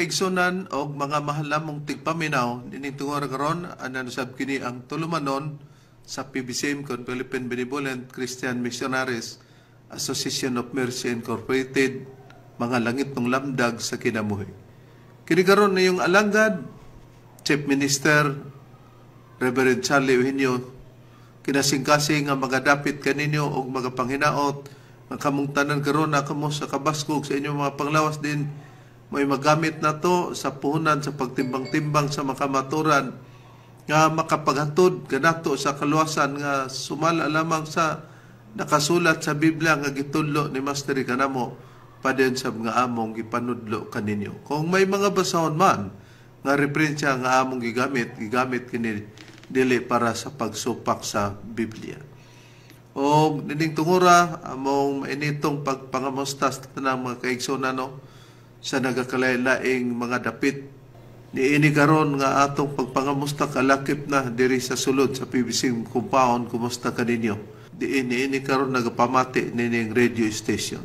kaigsunan o mga mahal namong tigpaminaw, dining tungora karon anan usab kini ang tulumanon sa PBCM kon Philippine Benevolent Christian Missionaries Association of Mercy Incorporated, mga langit ng lamdag sa kinabuhi. Kini karon na yung alangad Chief Minister Reverend Charlie Eugenio, kinasingkasing nga magadapit kaninyo og magapanghinaot ang kamong tanan karon na kamo sa kabaskog sa inyong mga panglawas din may magamit na to sa puhunan sa pagtimbang-timbang sa makamaturan nga makapaghatod kanato sa kaluwasan nga sumala lamang sa nakasulat sa Biblia nga gitudlo ni Master kanamo padin sa mga among gipanudlo kaninyo. Kung may mga basahon man nga referensya nga among gigamit kini dili para sa pagsupak sa Biblia. O nining tungura among mainitong pagpangamusta sa tanang mga kaigsunan sa nagakalain-laing mga dapit niini karon nga atong pagpangamusta kalakip na diri sa sulod sa PBC compound. Kumusta kaninyo? Niini karon nagapamati nining radio station.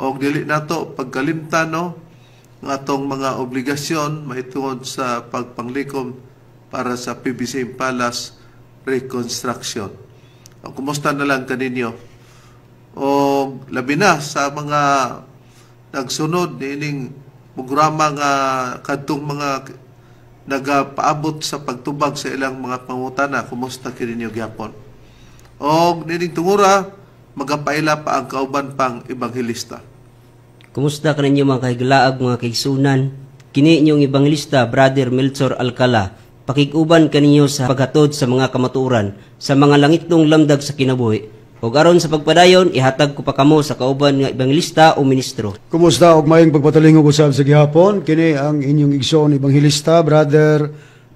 Og dili nato pagkalimtan nga atong mga obligasyon mahitungod sa pagpanglikom para sa PBC Palace reconstruction. O kumusta na lang kaninyo? O labi na sa mga nagsunod niining programa nga kadtong mga nagapaabot sa pagtubag sa ilang mga pangutana, kumusta kininyo gyapon? O nining tungura magapaila pa ang kauban pang ebanghelista. Kumusta kaninyo mga kahiglaag mga kaigsunan? Kini inyong ebanghelista Brother Melchor Alcala, pakiguban kaninyo sa paghatod sa mga kamatuoran sa mga langitong lamdag sa kinabuhi. Og aron sa pagpadayon, ihatag ko pa kamo sa kauban nga ebanghelista o ministro. Kumusta og maayong pagpatalingog usab sa gihapon? Kini ang inyong igsoon ebanghelista Brother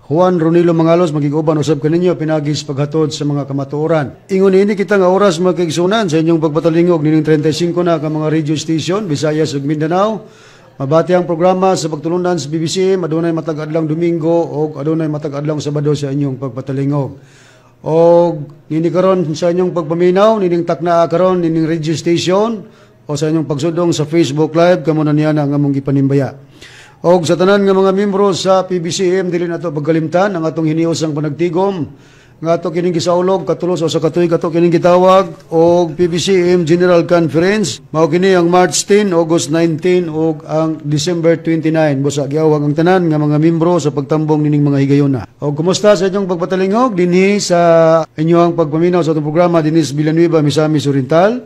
Juan Ronilo Mangalos, magiguban usab kaninyo pinagis paghatod sa mga kamatuoran. Ingon ini kita nga oras mga kaigsunan sa inyong pagpatalingog nining 35 na ka mga radio station Visayas ug Mindanao. Mabati ang programa sa pagtulunan sa BBC, adunay matag adlang Domingo o adunay matag adlang Sabado sa inyong pagpatalingog. O nini karon sa inyong pagpaminaw, nining takna karon nining radio station o sa inyong pagsudong sa Facebook Live, kamo na niya ang among gipanimbaya. O sa tanan nga mga miyembro sa PBCM, dili nato pagkalimtan ang atong hiniusang panagtigom nga ato kining gisaulog katulos o sa katuig ato kining gitawag og PBCM General Conference. Mao kini ang March 10, August 19 ug ang December 29. Busa giawag ang tanan nga mga miyembro sa pagtambong nining mga higayuna. O kumusta sa inyong pagpatalingog dinhi sa inyong pagpaminaw sa atong programa dinhi sa Villanueva, Misamis Oriental.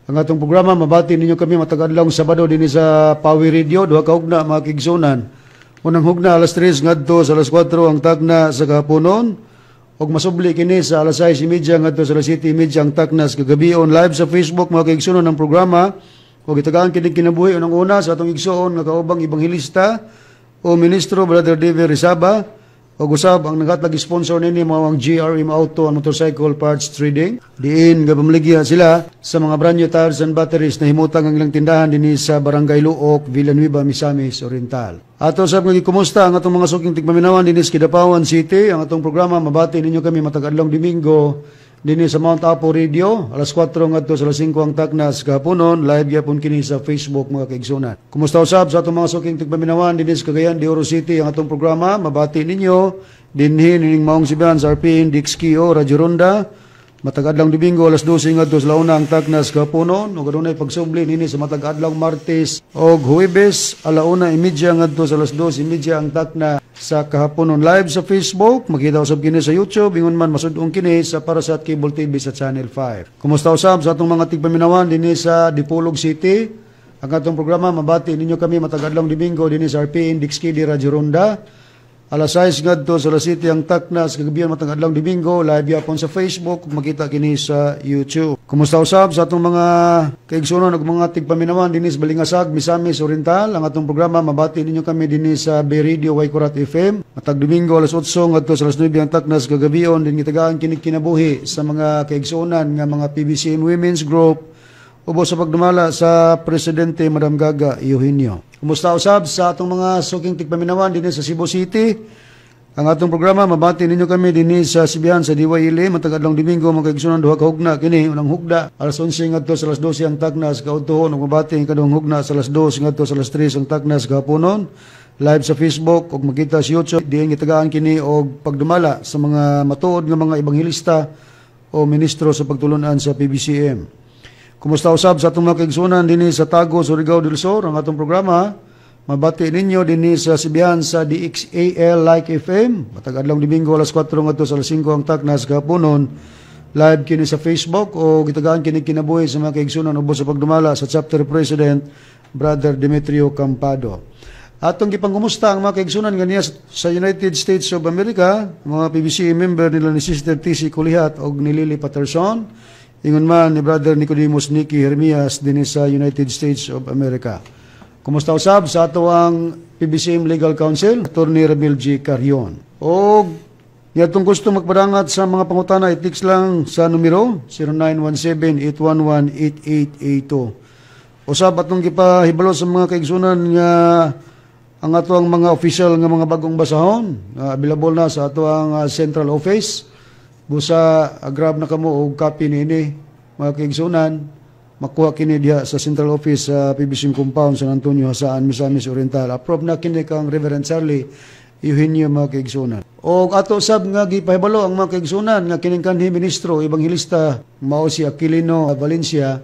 Ang atong programa mabati ninyo kami matag adlaw Sabado dinhi sa Power Radio, duha ka hugna mga kigsunan. Unang hugna alas 3 ngadto sa alas 4 ang tagna sa kahaponon. Og masubli kini sa alas 6:30 ngadto sa alas 7:30 ang taknas kagabi on live sa Facebook mga kaigsunon ng programa. Og itagaan kini kinabuhi unang una sa atong igsoon nga kaubang ebanghelista o ministro Brother David Rizaba. Og usab ang naghatag sponsor nini mao ang GRM Auto and Motorcycle Parts Trading. Diin nga pamligya sila sa mga brand new tires and batteries na himutang ang ilang tindahan dinhi sa Barangay Luok, Villanueva, Misamis Oriental. Ato sab nga kumusta ang atong mga suking tigpaminawan dinhi sa Kidapawan City. Ang atong programa mabati ninyo kami matag adlaw Domingo dinhi sa Mount Apo Radio alas 4 ngadto sa alas 5 ang taknas kahaponon. Live gyapon kini sa Facebook mga kaigsunan. Kumusta usab sa atong mga suking tigpaminawan dinhi sa Cagayan de Oro City. Ang atong programa mabati ninyo dinhi nining maong siban sa RPN Dixkio Radyo Ronda matag adlaw Domingo alas 12 ngadto sa launa ang taknas kahaponon. Ug adunay pagsubli nini sa matag adlaw Martes og Huwebes alauna 1:30 ngadto sa alas 12:30 ang takna sa kahaponon. Live sa Facebook, makita usab kini sa YouTube, ingon man masud-ong kini sa Parasat Cable TV sa Channel 5. Kumusta usab sa atong mga tigpaminawan dinhi sa Dipolog City? Ang atong programa mabati ninyo kami matag adlaw Domingo dinhi sa RPN Dixkidi Radyo Ronda. Alas 6 ngadto sa alas 7 ang taknas kagabi matag adlaw Domingo, live yapon sa Facebook ug makita kini sa YouTube. Kumusta usab sa atong mga kaigsunon ug mga tigpaminawan dinhi sa Balingasag, Misamis Oriental? Ang atong programa mabati ninyo kami dinhi sa Bay Radio Waikurat FM matag Domingo alas 8 ngadto sa alas 9 ang taknas kagabion dinhi tagaan kini kinabuhi sa mga kaigsunan nga mga PBCM Women's Group ubos sa pagdumala sa Presidente Madam Gaga Eugenio. Kumusta usab sa atong mga suking tigpaminawan dinhi sa Cebu City? Ang atong programa mabati ninyo kami dinhi sa Sibihan sa DYLA matag adlong Domingo mga kaigsunan duha ka hugna kini unang hugda alas 11 ngadto sa alas 12 ang tagnas kautuhon ug mabati ang kadung hugna sa alas 2 ngadto sa alas 3 ang tagnas gapunon. Live sa Facebook ug makita sa YouTube diin gitagaan kini og pagdumala sa mga matuod nga mga ebanghilista o ministro sa pagtulunan sa PBCM. Kumusta usab sa atong mga kaigsunan dinhi sa Tago, Surigao del Sur ang atong programa. Mabati ninyo dinhi sa Sibihan sa DXAL Like FM. Matag adlong Domingo alas 4 ngadto sa alas 5 ang taknas gapunon. Live kini sa Facebook o gitagaan kini kinabuhi sa mga kaigsunan ubos sa pagdumala sa Chapter President Brother Demetrio Campado. Atong gipangkumusta ang mga kaigsunan ganiya sa United States of America, mga PBC member nila ni Sister TC Kulihat o ni Lily Patterson. Ingon man ni Brother Nicodemus Nicky Hermias dinhi sa United States of America. Kumusta usab sa ato ang PBCM Legal Counsel, Attorney Ramil G. Carion. O niyatong gusto magpadangat sa mga pangutana, i-text lang sa numero 0917-811-8882. Usab atong gipahibalo sa mga kaigsunan nga ang ato ang mga official nga mga bagong basahon, available na sa ato ang central office. Busa grab na kamo og copy niini mga kaigsunan. Makuha kini diha sa central office sa PBCM compound San Antonio, Hasaan, Misamis Oriental. Approve na kini kang Reverend Charlie Eugenio mga kaigsunan. O ato sab nga gipahibalo ang mga kaigsunan nga kining kanhi ministro ebanghilista mao si Aquilino Valencia.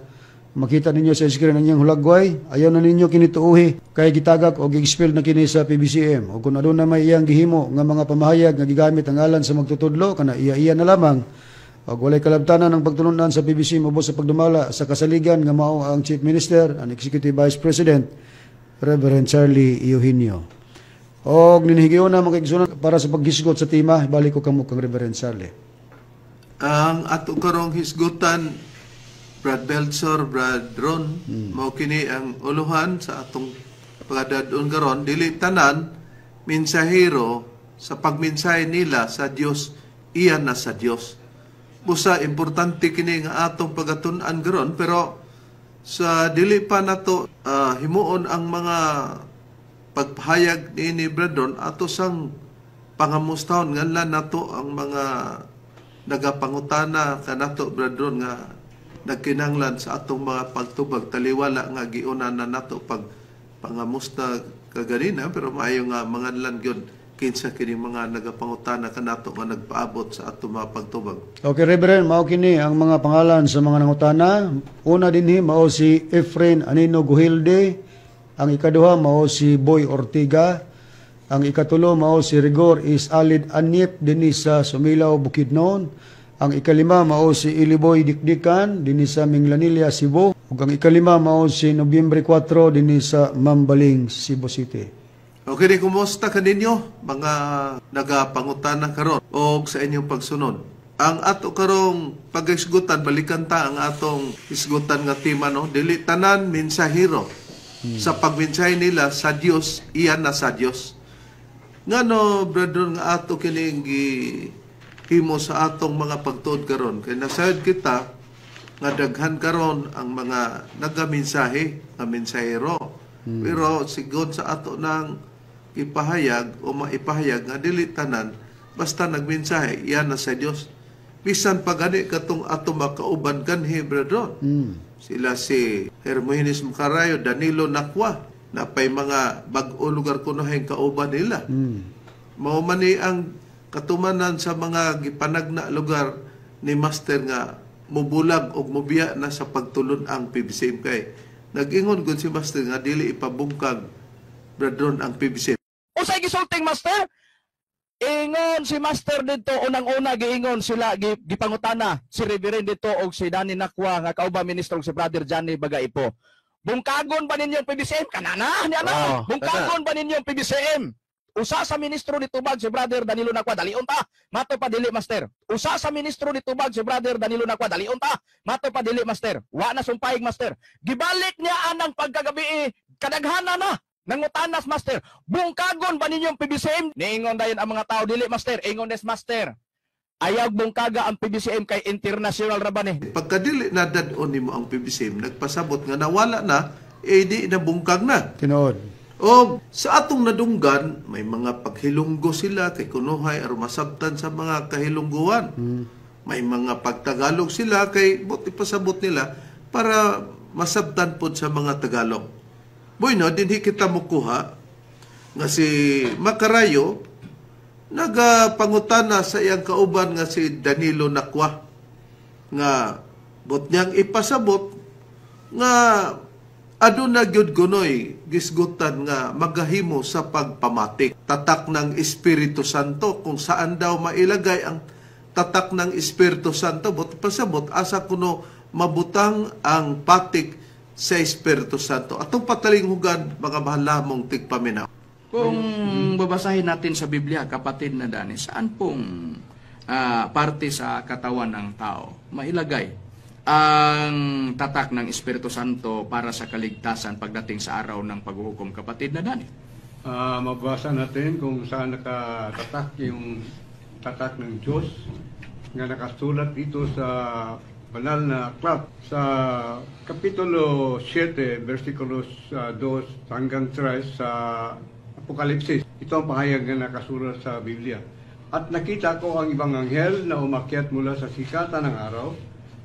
Makita ninyo sa screen ang iyang hulagway. Ayaw na ninyo kini tuuhi kay gitagak o gi-expel na kini sa PBCM. O kung aduna may iyang gihimo nga mga pamahayag nga gigamit ang ngalan sa magtutudlo kana iya na lamang. O walay kalabtanan ng pagtulunan sa PBC ubos sa pagdumala sa kasaligan nga mao ang Chief Minister and Executive Vice President Reverend Charlie Eugenio. O ninhigiyon na mga kaigsunan para sa paghisgot sa tema, balik ko kamo kang Reverend Charlie. Ang ato karong hisgutan, Brad Belzor, Brad Ron, mao kini ang uluhan sa atong pagdadon karon, dili tanan mensahero sa pagmensahe nila sa Dios, iyan na sa Dios. Busa importante kini nga atong pagatun-an karon, pero sa dili pa nato himuon ang mga pagpahayag ni Brad Ron ato sang pangamustahon nganlan nato ang mga nagapangutana kanato Brad Ron nga nagkinahanglan sa atong mga pagtubag taliwala nga giuna na nato pag pangamusta kaganina, pero maayo nga mga gyud kinsa kini mga nagapangutana kanato nga nagpaabot sa atong mga pagtubag. Okay, Reverend, mao kini ang mga pangalan sa mga nangutana. Una dinhi mao si Efren Anino Guhilde, ang ikaduha mao si Boy Ortiga, ang ikatulo mao si Rigor is Alid Anyep dinhi sa Sumilaw, Bukidnon. Ang ikalima mao si Iliboy Dikdikan dinhi sa Minglanilla, Cebu. Ug ang ikalima mao si Nobyembre 4 dinhi sa Mambaling, Cebu City. Okay, kumusta kaninyo mga nagapangutana karon o sa inyong pagsunod? Ang ato karong pag-isgutan, balikan ta ang atong isgutan nga tema, no? Dili tanan mensahero sa pagmensahe nila sa Dios, iyan na sa Dios. Ngano, brother, nga ato kining himo sa atong mga pagtuod karon, kay nasayod kita nga daghan karon ang mga nagamensahe nga mensahero. Pero sigod sa ato nang ipahayag o maipahayag nga dili tanan basta nagmensahe iyan na sa Dios. Bisan pa gani katong ato makauban kanhi, brother. Sila si Hermogenes Macarayo, Danilo Nakwa, na pay mga bag-o lugar kunoheng kauban nila. Mao man ni ang katumanan sa mga gipanagna lugar ni Master nga mubulag og mubiya na sa pagtulon ang PBCM kay nag-ingon gud si Master nga dili ipabungkag bradron ang PBCM. Usay gisulting, Master? Ingon si Master dito unang-una giingon sila gipangutana si Reverend dito og si Danny Nakwa nga kauban ministro si Brother Johnny Bagaipo. Bungkagon ba ninyo ang PBCM kanana? Bungkagon ba ninyo ang PBCM? Usa sa ministro ni Tubag si Brother Danilo Nakwa, dalion ta, mato pa dili, Master. Usa sa ministro ni Tubag si Brother Danilo Nakwa, dalion ta, mato pa dili, Master. Wa na sumpayig, Master. Gibalik niya anang pagkagabi kadaghanan na nangutanas, Master. Bungkagon ba ninyong PBCM? Niingon dayon ang mga tao dili, Master. Ingon des, Master. Ayaw bungkaga ang PBCM kay international ra ba ni? Pagkadili na dadon nimo ang PBCM, nagpasabot nga nawala na, di na bungkag na. Tinuod. O sa atong nadunggan, may mga paghilunggo sila kay kunuhay aron masabtan sa mga kahilungguan. May mga pagtagalog sila kay buti pasabot nila para masabtan pod sa mga Tagalog. Bueno, dinhi kita mukuha nga si Macarayo nagapangutana sa iyang kauban nga si Danilo Nakwa nga bot niyang ipasabot nga aduna gyud gunoy gisgutan nga magahimo sa pagpamatik tatak ng Espiritu Santo kung saan daw mailagay ang tatak ng Espiritu Santo bot pasabot asa kuno mabutang ang patik sa Espiritu Santo. Atong patalinghugan mga mahal lamong tigpaminaw. Kung babasahin natin sa Biblia, kapatid na Dani, saan pong parte sa katawan ng tao mailagay ang tatak ng Espiritu Santo para sa kaligtasan pagdating sa araw ng paghuhukom, kapatid na Dani? Mabasa natin kung saan nakatatak yung tatak ng Diyos nga nakasulat dito sa banal na aklat sa Kapitulo 7, versikulos 2 hanggang 3 sa Apokalipsis. Ito ang pahayag na nakasulat sa Biblia. At nakita ko ang ibang anghel na umakyat mula sa sikatan ng araw,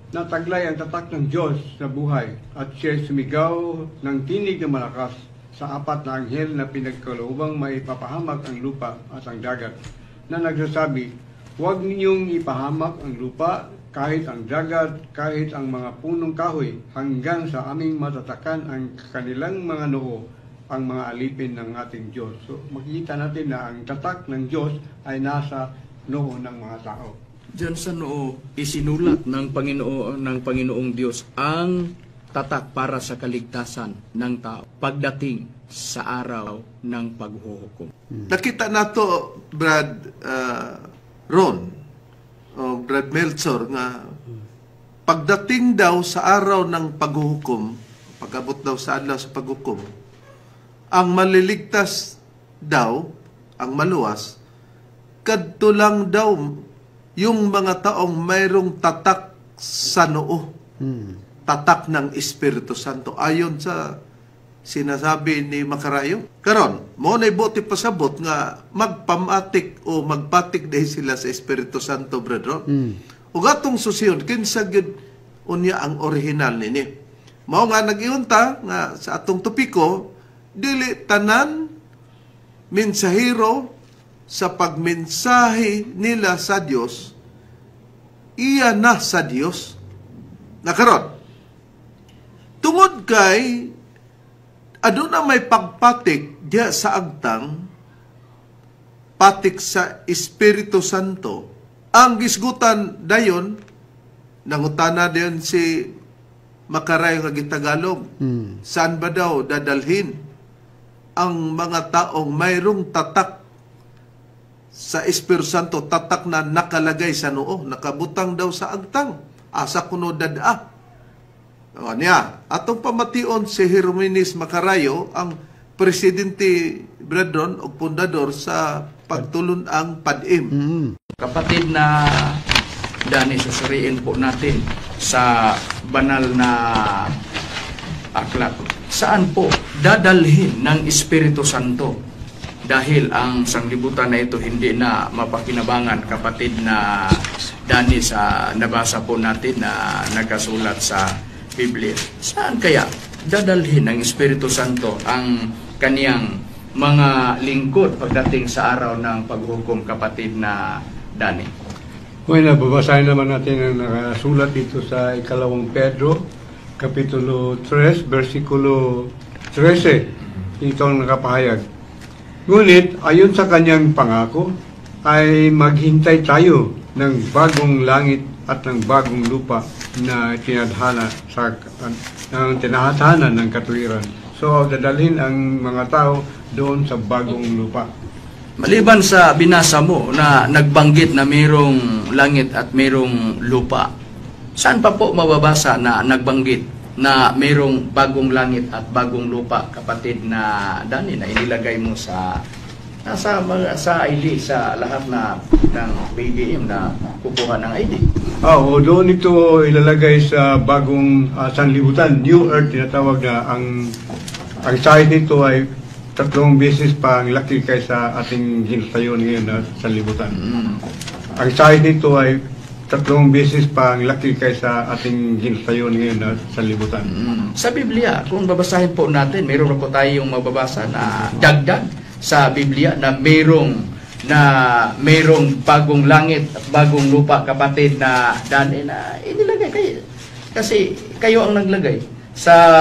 na taglay ang tatak ng Diyos na buhay, at siya sumigaw ng tinig na malakas sa apat na anghel na pinagkaloobang maipapahamak ang lupa at ang dagat, na nagsasabi, huwag ninyong ipahamak ang lupa, kahit ang dagat, kahit ang mga punong kahoy, hanggang sa aming matatakan ang kanilang mga noo, ang mga alipin ng ating Diyos. So makikita natin na ang tatak ng Diyos ay nasa noo ng mga tao. Diyan sa noo, isinulat ng Panginoong Diyos ang tatak para sa kaligtasan ng tao pagdating sa araw ng paghuhukom. Nakita nato Brad Ron o Brad Meltzor nga pagdating daw sa araw ng paghuhukom, pag-abot daw sa adlaw sa paghukom, ang maliligtas daw, ang maluwas, kadto lang daw yung mga taong mayroong tatak sa noo. Tatak ng Espiritu Santo. Ayon sa sinasabi ni Macarayo. Karon, mo na ibuti pasabot nga magpamatik o magpatik dahil sila sa Espiritu Santo, brother. Ug atong susiyon, kinsa gyud unya ang original nini. Mao nga nag-iunta nga sa atong topiko, dili tanan mensahero sa pagmensahe nila sa Dios, iya na sa Dios. Nakaron, tungod kay aduna may pagpatik diya sa agtang, patik sa Espiritu Santo, ang gisgutan dayon, nangutana din si Macarayo nga gitagalog, saan ba daw dadalhin ang mga taong mayroong tatak sa Espiritu Santo, tatak na nakalagay sa noo, nakabutang daw sa agtang, asa kuno dadaa. O niya, atong pamation si Jeremias Macarayo, ang presidente Bradron o pundador sa pagtulon ang PADIM. Kapatid na Dani, susuriin po natin sa banal na aklat. Saan po dadalhin ng Espiritu Santo? Dahil ang sanglibutan na ito hindi na mapakinabangan, kapatid na Dani, sa nabasa po natin na nagkasulat sa Biblia. Saan kaya dadalhin ng Espiritu Santo ang kaniyang mga lingkod pagdating sa araw ng paghukom, kapatid na Dani? Well, babasahin naman natin ang nakasulat dito sa 2 Pedro, Kapitulo 3, versikulo 13. Ito ang nakapahayag. Ngunit, ayon sa kanyang pangako, ay maghintay tayo ng bagong langit at ng bagong lupa na tinadhana ng katuwiran. So, dadalhin ang mga tao doon sa bagong lupa. Maliban sa binasa mo na nagbanggit na mayroong langit at mayroong lupa, saan pa po mababasa na nagbanggit na mayroong bagong langit at bagong lupa, kapatid na Dani, na inilagay mo sa ID, sa lahat na ng BBM na kukuha ng ID? Doon ito ilalagay sa bagong sanlibutan, New Earth, tinatawag na ang size nito ay 3 beses pa ang laki kaysa ating hinasayon ngayon na sanlibutan. Ang size nito ay 3 beses pa ang laki kaysa ating hinasayon ngayon na sanlibutan. Sa Biblia, kung babasahin po natin, mayroon po tayong mababasa na dagdag sa Biblia na mayroong bagong langit at bagong lupa, kapatid, na daan na inilagay kayo. Kasi kayo ang naglagay sa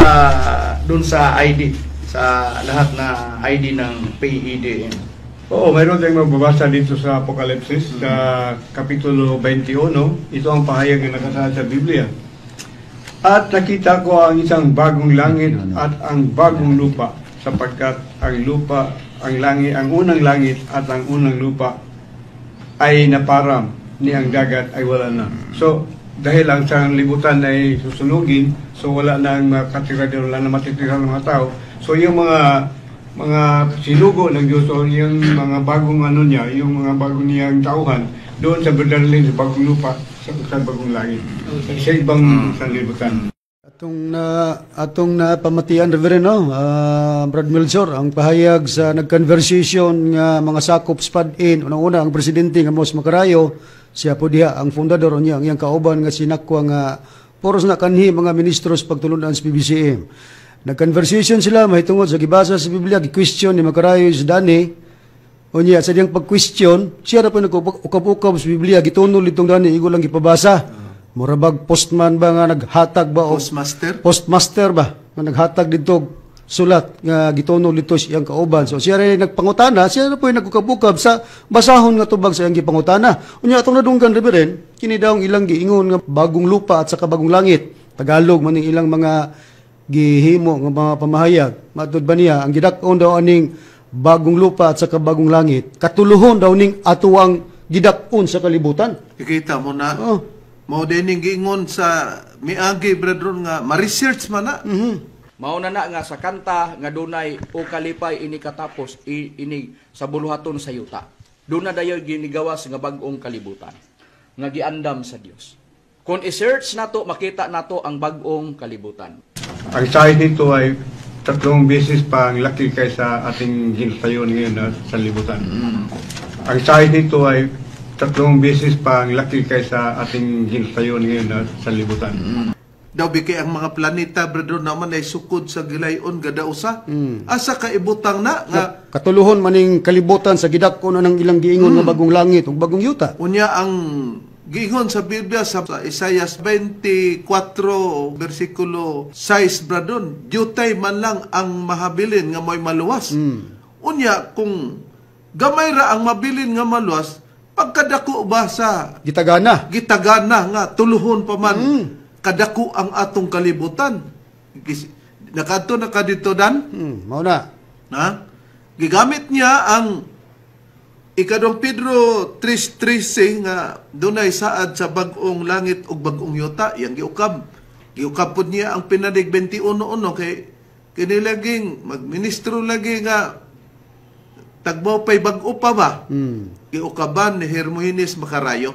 dun sa ID, sa lahat na ID ng PEDN. Oo, mayroon tayong magbabasa dito sa Apokalipsis, sa Kapitulo 21. Ito ang pahayag na nakasaad sa Biblia. At nakita ko ang isang bagong langit at ang bagong lupa, sapagkat ang unang langit at ang unang lupa ay naparam, ni ang dagat ay wala na. So, dahil ang sanlibutan ay susunugin, so wala na ang makatira doon, wala na matitira ng mga tao. So, yung mga sinugo ng Diyos o yung mga bagong yung mga bagong niyang tauhan doon sa Berdalin, sa bagong lupa, sa bagong langit. Sa ibang sanlibutan. Atong napamatian, Reverend, Brad Melchor, ang pahayag sa nag-conversation nga mga sakop SPAD-in. Unang-una, ang presidente nga Mos Macarayo, siya po diha, ang fundador niya, ang iyang kauban nga sinakwa nga poros na kanhi mga ministros pagtulunan sa PBCM. Nag-conversation sila, mahitungod sa gibasa sa Biblia, gi-question ni Macarayo is Dani, o niya, sa diyang pag-question, siya na po nag-ukab-ukab sa Biblia, gitunol itong Dani, igo lang gipabasa. Murabag postman ba nga naghatag ba? Postmaster ba? Nga naghatag dito sulat nga gitunol dito siyang kauban. So siya rin nagpangutana, siya na po yung nagukab-ukab sa basahon nga tubag sa iyang gipangutana. Unya atong nadunggan, Reverend, kini daw ang ilang giingon nga bagong lupa at saka bagong langit. Tagalog man ilang mga gihimo nga mga pamahayag. Matud ba niya, ang gidak-on daw aning bagong lupa at saka bagong langit, katuluhon daw ning atuang gidak-on sa kalibutan. Kikita mo na, mao dining giingon sa miagi, brethren, nga ma-research man na. Mauna na nga sa kanta nga dunay o kalipay ini katapos ini sa buluhaton sa yuta. Doon na dayo ginigawas nga bag-ong kalibutan nga giandam sa Dios. Kung i-search nato, makita nato ang bag-ong kalibutan. Ang size nito ay 3 beses pa ang laki kaysa ating hinasayon ngayon na sanlibutan. Ang size nito ay 3 beses pa ang laki kaysa ating hinasayon ngayon na sanlibutan. Daw bigay ang mga planeta, brethren, naman ay sukod sa gilayon gadausa. Asa kaibutang na nga katuluhon maning kalibutan sa gidak-on ng ilang giingon nga bagong langit ug bagong yuta. unya ang giingon sa Biblia sa Isaias 24 versikulo 6, brethren, diutay man lang ang mahabilin nga mo'y maluwas. Unya kung gamay ra ang mabilin nga maluwas, pagkadako ba sa Gitagana. nga tuluhon pa man kadako ang atong kalibutan. Nakadto na kadito, Dan? Mao na. Ha? Gigamit niya ang Ikadong Pedro 3:13 nga dunay saad sa bag-ong langit ug bag-ong yuta, yang giukab. Giukab pud niya ang pinadig 21:1 kay kini laging magministro lagi nga tagbaw pay bag-o pa ba? Giukaban ni Hermogenes Macarayo.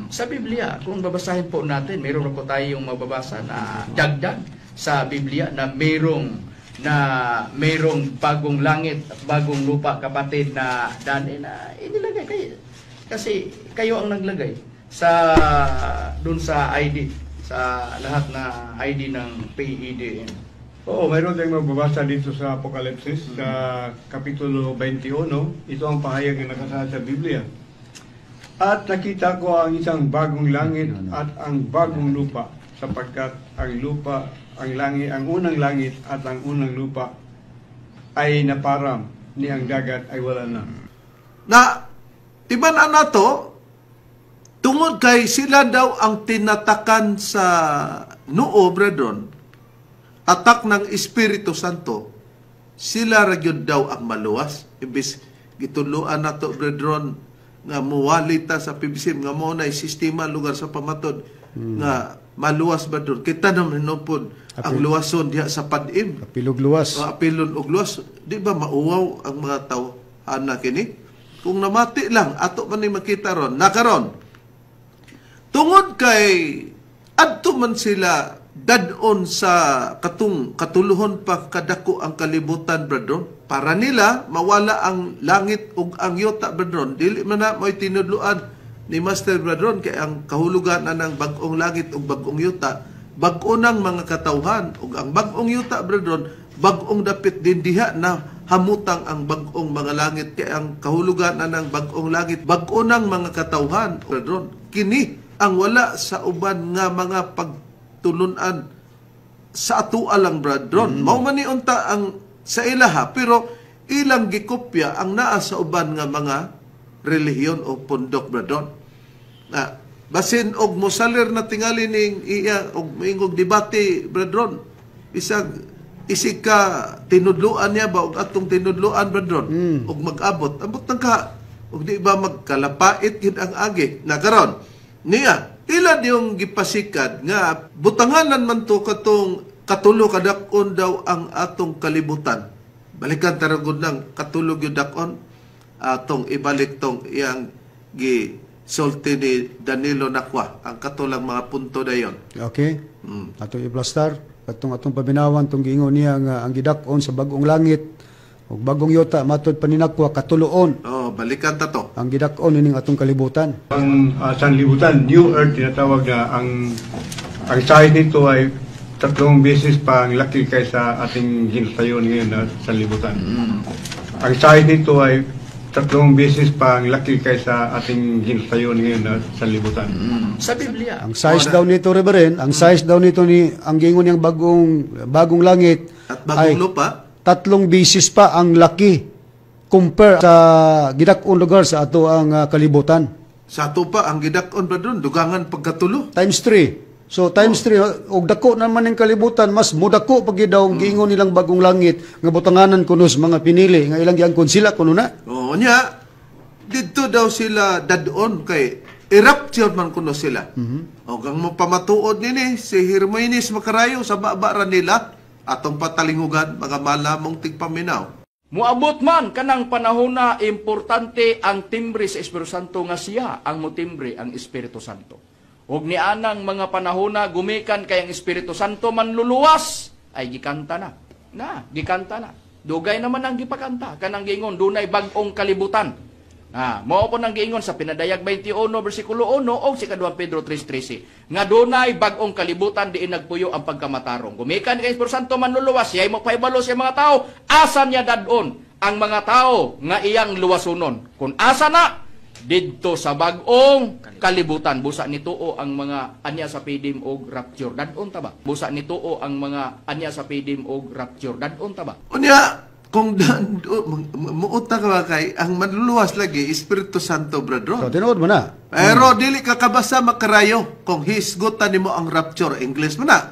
Sa Biblia, kung babasahin po natin, mayroon po tayong mababasa na dagdag sa Biblia na mayroong bagong langit at bagong lupa, kapatid, na daan na inilagay kayo. Kasi kayo ang naglagay sa dun sa ID, sa lahat na ID ng PEDN. Oo, mayroon tayong magbabasa dito sa Apokalipsis, sa Kapitulo 21. Ito ang pahayag na nakasaad sa Biblia. At nakita ko ang isang bagong langit at ang bagong lupa, sapagkat ang unang langit at ang unang lupa ay naparam, ni ang dagat ay wala na. Na tibanan nato tungod kay sila daw ang tinatakan sa noo, brethren, atak ng Espiritu Santo, sila ra gyud daw ang maluwas. Ibis gituluan nato, brethren, nga muwalita sa PBCM nga mo na sistema lugar sa pamatod nga maluwas, brethren. Kita naman hinupod ang luwason diha sa Padim. Apilog luwas. Apilon og luwas. Di ba mauwaw ang mga tao ana kini? Kung namati lang, ato man ni makita ron. Nakaron, tungod kay adto man sila dadon sa katuluhon pa kadako ang kalibutan, brethren, para nila mawala ang langit ug ang yuta, brethren. Dili man na mo'y tinudluan ni Master, brethren, kay ang kahulugan na ng bag-ong langit ug bag-ong yuta, bag-o ng mga katawhan, ug ang bag-ong yuta, brethren, bag-ong dapit din diha na hamutang ang bag-ong mga langit. Kay ang kahulugan na ng bag-ong langit, bag-o ng mga katawhan, brethren. Kini ang wala sa uban nga mga pagtulunan sa ato alang, brethren. Mao man ni unta ang sa ilaha, pero ilang gikopya ang naa sa uban nga mga relihiyon o pundok, brethren. Basin og mosalir na tingali ning iya og moingog debate, brethren, isig ka tinudluan niya ba og atong tinudluan, brethren, og mag-abot ambot nang ka og di ba magkalapait gid ang agi na karon niya ila yung gipasikad nga butanganan man to katong katulo kadakon daw ang atong kalibutan. Balikan taragod ng katulog yung dakon, atong ibalik tong iyang gisulti ni Danilo Nacua, ang katulang mga punto dayon. Okay. Atong i-plastar, atong pabinawan, tong giingon niya nga ang gidakon sa bagong langit, o bagong yuta, matod pa ni Nacua, katuloon. Balikan ta to. Ang gidakon ning atong kalibutan. Ang sanlibutan, New Earth, tinatawag na ang size nito ay 3 beses pa ang laki kaysa ating ginusayon ngayon na sanlibutan. Ang size nito ay 3 beses pa ang laki kaysa ating ginusayon ngayon na sanlibutan. Sa Biblia. Ang size daw nito, Reverend, ang size daw nito ni ang gingon niyang bagong langit At bagong lupa, 3 beses pa ang laki compare sa gidakon lugar sa ato ang kalibutan. sa ato pa ang gidakon, brethren, dugangan pagkatulo. Times 3. So times 3 og dako naman ning kalibutan, mas mudako pag daw ang giingon nilang bagong langit nga butanganan kunos mga pinili nga ilang giangkon sila kuno na. Nya didto daw sila dadon kay i-rapture man kuno sila. Og ang mapamatuod nini si Hermaines Macarayo sa babara nila atong patalingugan mga malamong tigpaminaw. Muabot man kanang panahon na importante ang timbre sa Espiritu Santo nga siya ang motimbre ang Espiritu Santo. Ug nianang mga panahon na gumikan kay ang Espiritu Santo manluluwas ay gikanta na. Gikanta na. Dugay naman ang gipakanta kanang giingon dunay bag-ong kalibutan. Mao po nang giingon sa Pinadayag 21 bersikulo 1 o si 2 Pedro 3:13 nga dunay bag-ong kalibutan diin nagpuyo ang pagkamatarong. Gumikan kay Espiritu Santo manluluwas, siya magpahibalo sa mga tao, asa niya dadon ang mga tao nga iyang luwasunon. Kung asa na didto sa bag-ong kalibutan, busa nituo ang mga anya sa pidim og rapture. Dadon ta ba? Busa nituo ang mga anya sa pidim og rapture. Dadon ta ba? Unya kung muuta ka ba kay ang manluluwas lagi Espiritu Santo, So brethren. tinuod mo na. Pero dili ka kabasa Macarayo kung hisgutan nimo ang rapture, English mo na.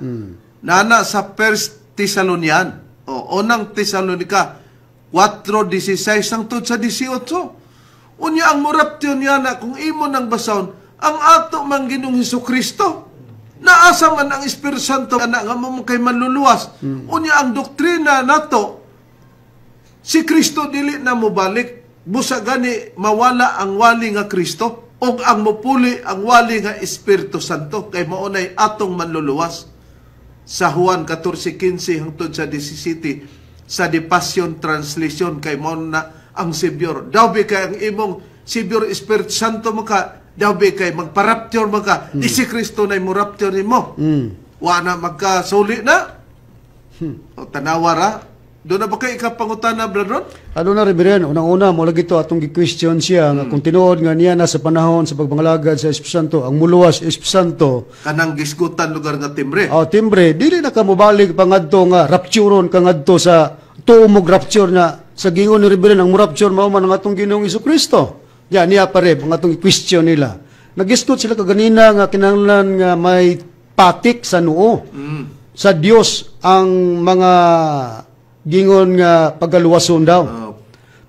Nana sa 1 Thessalonian o unang Thessalonica 4:16 hangtod sa 18. Unya ang rapture niya na kung imo nang basaon ang ato man Ginoong Hesukristo. Naasa man ang Espiritu Santo nga mo kay manluluwas. Unya ang doktrina nato si Kristo dili na mo balik, busa gani mawala ang wali nga Kristo o ang mupuli ang wali nga Espiritu Santo kay maunay atong manluluwas. Sa Juan 14:15 hangtod sa 17 sa The Passion Translation kay mao na ang Savior. Dawbi kay ang imong Savior Espiritu Santo maka, dawbi kay magpa-rapture maka, si Kristo na mo rapture nimo. Wa na magkasuli na. O tanawara. Doon na ba kayo ikapangutana, brethren? Ano na, Reverend, unang-una, mo lagi ito atong gi-question siya, nga kung tinuod nga niya na sa panahon sa pagpangalagad sa Espiritu Santo, ang muluwas Espiritu Santo, Kanang gisgutan lugar nga timbre. timbre, dili na ka mobalik pangadto nga rapturon kangadto sa tuumog rapture na sa gingon ni Reverend, ang rapture mao man ang atong Ginoong Hesukristo. Ya, niya pare, ang atong question nila. Nagisgot sila kaganina nga kinahanglan nga may patik sa noo. Sa Dios ang mga gingon nga pagaluwason daw.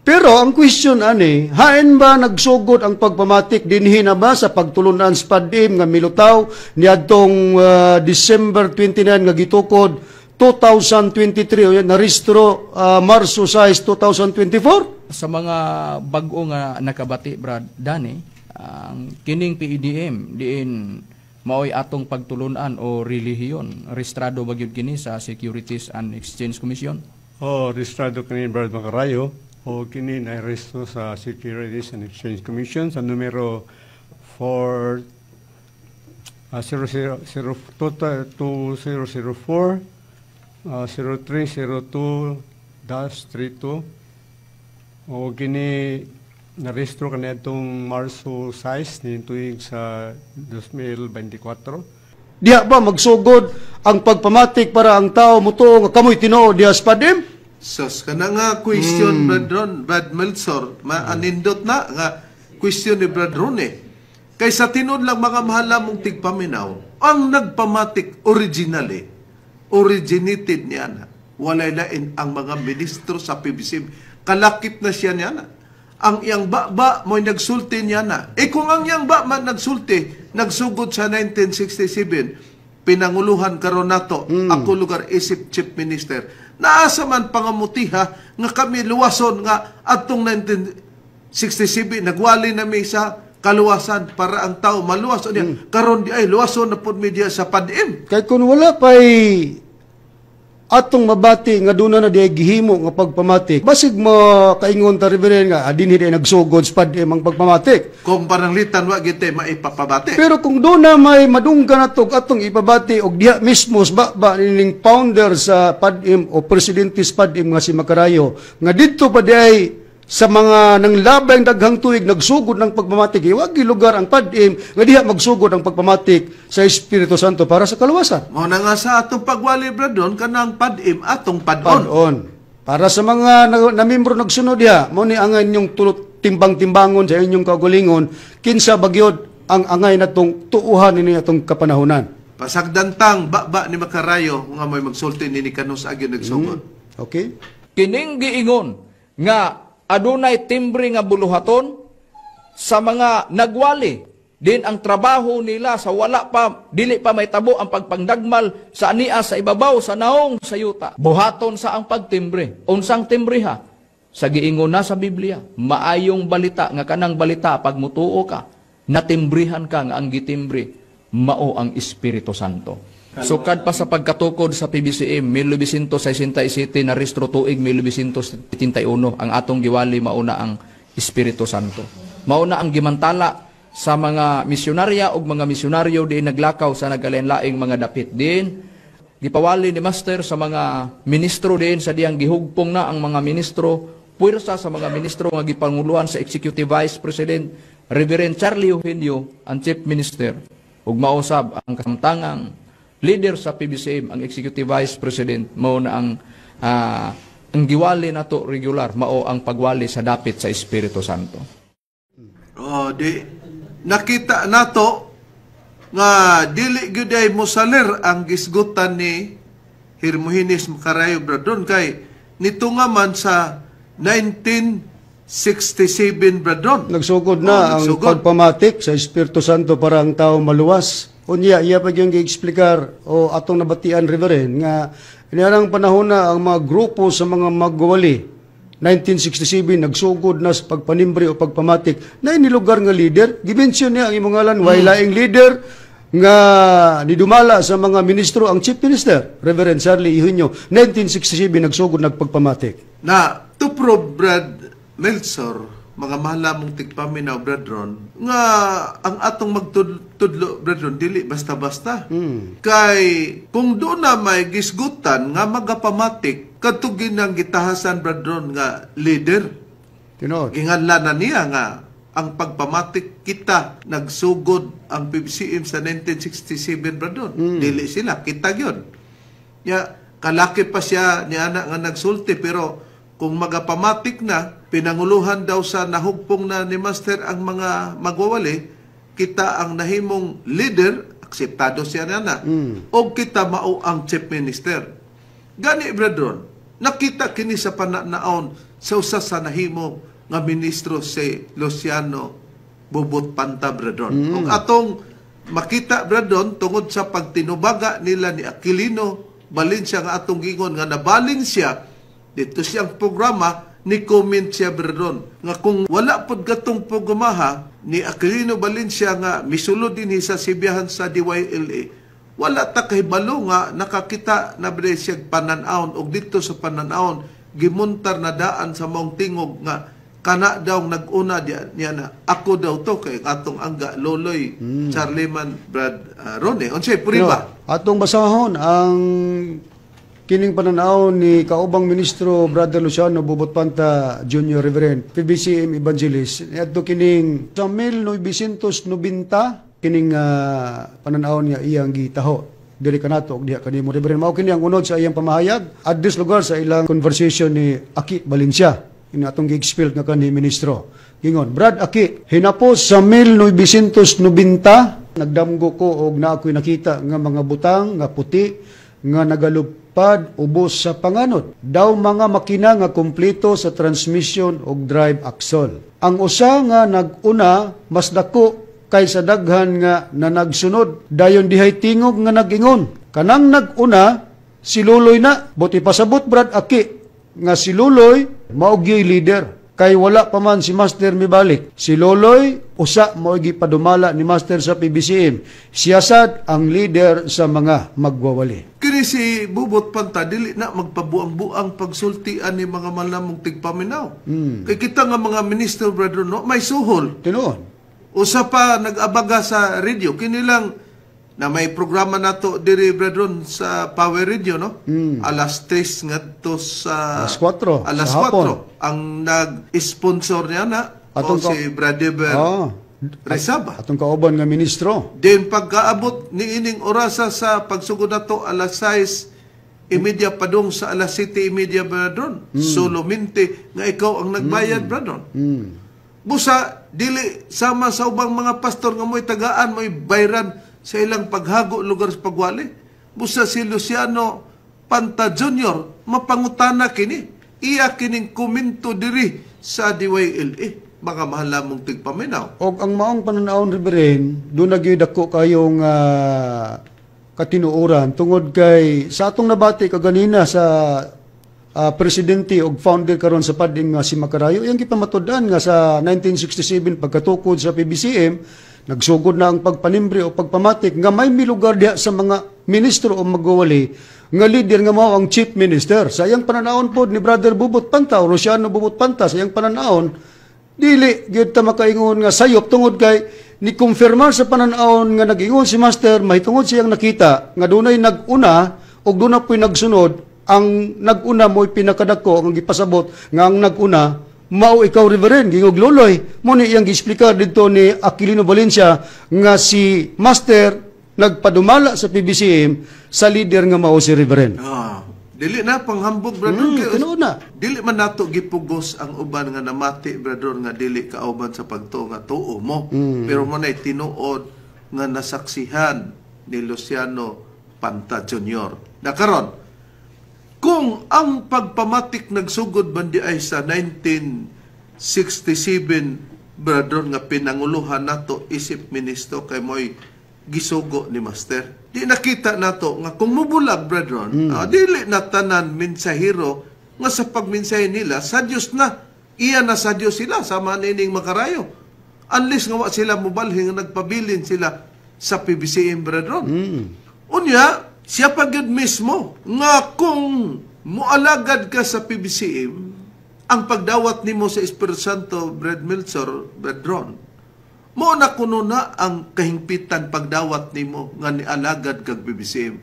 Pero ang question ani, hain ba nagsugod ang pagpamatik dinhi na ba sa pagtulunan sa padim nga milutaw niadtong December 29 nga gitukod 2023 o naristro Marso 6, 2024? Sa mga bag-o nga nakabati, Brad Dani, ang kining PEDM diin maoy atong pagtulunan o relihiyon. Rehistrado ba gyud kini sa Securities and Exchange Commission? Registrado kini Brad Macarayo o kini na-resto sa Securities and Exchange Commission sa numero 2004 0302-32 o kini narehistro ka na itong Marso 6 ni tuig sa 2024. Diha ba magsugod ang pagpamatik para ang tao mutuo nga kamoy tinuod diha sa PADIM? Sos, kana nga question, Brad Ron, Brad Meltzor, maanindot na nga question ni Brad Ron Kay sa tinod lang mga mahala mong tigpaminaw, ang nagpamatik originally, originated niya na. Walay lain ang mga ministro sa PBCM. Kalakip na siya niya na. Ang iyang ba mo'y nagsulti niya na. Kung ang iyang ba man nagsulti, nagsugod sa 1967, pinanguluhan karon nato, ako lugar isip chief minister. Naasa man pangamutiha nga kami luwason nga atong 1967 nagwali na mi sa kaluwasan para ang tao maluwas niya. Karon di ay luwason na pud media sa PADIM. Kay kung wala pa'y atong mabati nga doon na di gihimo nga pagpamatik, basig mo kaingon ta Reverend nga adin hindi nagsugod sa PADIM ang pagpamatik. Kung pananglitan wa gite maipapabati. Pero kung doon na may madunggan nato atong ipabati og diha mismo ba ning founder sa PADIM o presidente sa PADIM nga si Macarayo nga didto pa di ay sa mga nanglabay daghang tuig nagsugod ng pagpamatik, iwag lugar ang PADIM nga diha magsugod ang pagpamatik sa Espiritu Santo para sa kaluwasan. Mao na nga sa atong pagwali bradon kanang PADIM atong padon. Padon. Para sa mga na membro nagsunod diha, mo ni angay inyong timbang-timbangon sa inyong kaugalingon kinsa bagyod ang angay natong tuuhan ini atong kapanahunan. Pasagdantang ba ni Macarayo nga may magsulti ni Kanos agi nagsugod. Okay? Kining giingon nga adunay timbre nga buluhaton sa mga nagwali din ang trabaho nila sa wala pa dili pa may tabo ang pagpangdagmal sa ania sa ibabaw sa naong sayuta. Buhaton sa ang pagtimbre. Unsang timbre ha? Sa giingon na sa Biblia, maayong balita nga kanang balita pag mutuo ka, natimbrihan ka nga ang gitimbre mao ang Espiritu Santo. Sukad pa sa pagkatukod sa PBCM 1967 na restro tuig 1971 ang atong giwali mauna ang Espiritu Santo. Mauna ang gimantala sa mga misyonarya o mga misyonaryo di naglakaw sa nagalain-laing mga dapit din. Gipawali ni Master sa mga ministro din sa diyang gihugpong na ang mga ministro, puwersa sa mga ministro nga gipanguluan sa Executive Vice President Reverend Charlie Eugenio ang Chief Minister. Ug mausab ang kasamtangang leader sa PBCM, ang Executive Vice President, mao na ang giwali nato regular, mao ang pagwali sa dapit sa Espiritu Santo. Nakita nato nga dili gyud ay mosalir ang gisgutan ni Hermogenes Macarayo bradon kay nito nga man sa 1967 bradon. Nagsugod na ang pagpamatik sa Espiritu Santo para ang tao maluwas. Unya, iya pa yung gi-explicar o atong nabatian, Reverend, nga inarang panahon na ang mga grupo sa mga magwali, 1967, nagsugod na sa pagpanimbre o pagpamatik, na inilugar nga leader, gimensyon niya ang imong ngalan, wailaing leader, nga nidumala sa mga ministro, ang Chief Minister, Reverend Charlie Eugenio, 1967, nagsugod nagpagpamatik. Na, to prove, Brad Meltzor, mga mahala mong tigpaminaw, Bradron, nga ang atong magtudlo, Bradron, dili basta-basta. Kay, kung doon na may gisgutan nga magapamatik, katugin ng gitahasan, Bradron, nga leader. Ginganla na niya nga ang pagpamatik kita, nagsugod ang PBCM sa 1967, Bradron. Dili sila, kita yun. Ya, kalaki pa siya ni anak nga nagsulti, pero kung magapamatik na, pinanguluhan daw sa nahugpong na ni Master ang mga magwawali, kita ang nahimong leader, akseptado siya na o kita mao ang Chief Minister. Gani, Bradron, nakita kini sa pananaon sa usa sa nahimo nga ministro si Luciano Bubot Panta, Bradron. Kung atong makita, Bradron, tungod sa pagtinubaga nila ni Aquilino Valencia nga atong gingon nga nabalin siya dito siyang programa ni comment siya bredron nga kung wala pod gatong programaha ni Aquilino Valencia nga misulod din sa sibiyahan sa DYLA, wala ta kahibalo nga nakakita na bre siya pananawon og dito sa pananawon gimuntar na daan sa maong tingog nga kana daw nag-una niya na ako daw to kay atong angga Loloy Charleman Brad Ronnie. Unsay puri ba? Atong basahon ang kining pananaw ni kaubang ministro Brother Luciano Bubot Panta Jr. Reverend PBCM Evangelist adto kining sa 1990 kining pananaw niya iyang gitaho diri kanato og diha kanimo Reverend mao kini ang unod sa iyang pamahayag at this lugar sa ilang conversation ni Aki Valencia ini atong gi-expel nga kanhi ministro gingon Brad Aki hinapos sa 1990 nagdamgo ko og naa ko'y nakita nga mga butang nga puti nga nagalupad ubos sa panganod. Daw mga makina nga kumpleto sa transmission og drive axle. Ang usa nga nag-una mas dako kaysa daghan nga na nagsunod. Dayon dihay tingog nga nag-ingon. Kanang nag-una si Luloy na. Buti pasabot Brad Aki nga si Luloy maugyoy leader. Kay wala pa man si Master mibalik. Si Loloy, usa mo'y padumala ni Master sa PBCM. Siya sad ang leader sa mga magwawali. Kini si Bubot Panta, dili na magpabuang-buang pagsultian ni mga malamong tigpaminaw. Kay kita nga mga minister, brother, no, may suhol. Tinuon. Usa pa nag-abaga sa radio. Kini lang na may programa nato diri brethren sa Power Radio, no? Alas 3 ngadto sa Alas 4 alas sa 4 ang nag-sponsor niya na Atong si Brother Resaba. Atong kauban nga ministro. Then pagkaabot ni ining orasa sa pagsugod nato alas 6 imedya padung sa alas 7:30 brethren. Solamente nga ikaw ang nagbayad brethren. Busa dili sama sa ubang mga pastor nga mo'y tagaan mo'y bayran sa ilang paghago lugar sa pagwali. Busa si Luciano Panta Jr. mapangutana kini. Iya kining komento diri sa DYLA. Mga mahal mong tigpaminaw. Og ang maong pananawon Reverend, doon nagyoy dako kayong katinuoran tungod kay sa atong nabati kaganina sa presidente og founder karon sa pading nga si Macarayo, iyang gipamatud-an nga sa 1967 pagkatukod sa PBCM nagsugod na ang pagpanimbre o pagpamatik nga may milugar diha sa mga ministro o magwawali nga leader nga mao ang chief minister. Sa iyang pananahon pod ni Brother Bubot Panta o Luciano Bubot Panta sa iyang pananahon dili gyud ta makaingon nga sayop tungod kay ni konfirmar sa pananahon nga nag-ingon si Master mahitungod siyang nakita nga dunay nag-una ug dunay po'y nagsunod. Ang nag-una mo'y pinakadako ang gipasabot nga ang nag-una mao ikaw Reverend gingog Loloy mo ni iyang gi-explicar dito ni Aquilino Valencia nga si Master nagpadumala sa PBCM sa leader nga mao si Reverend. Dili na panghambog brother kay tinuod na. Dili man nato gipugos ang uban nga namati brother nga dili kauban sa pagtuo nga tuo mo. Pero mo nay tinuod nga nasaksihan ni Luciano Panta Jr. Na karon kung ang pagpamatik nagsugod bandi ay sa 1967 brother nga pinanguluhan nato isip ministro kay mo'y gisugo ni Master. Di nakita nato nga kung mubulag brother, dili na tanan mensahero nga sa pagmensahe nila sa Dios na. Iya na sa Dios sila sama nining Macarayo. Unless nga wa sila mubalhin nga nagpabilin sila sa PBCM brother. Unya siya pagod mismo nga kung mualagad ka sa PBCM, ang pagdawat nimo sa Espiritu Santo, Brad Melchor, Brad Ron, mo na kuno na ang kahingpitan pagdawat nimo nga nialagad kag PBCM.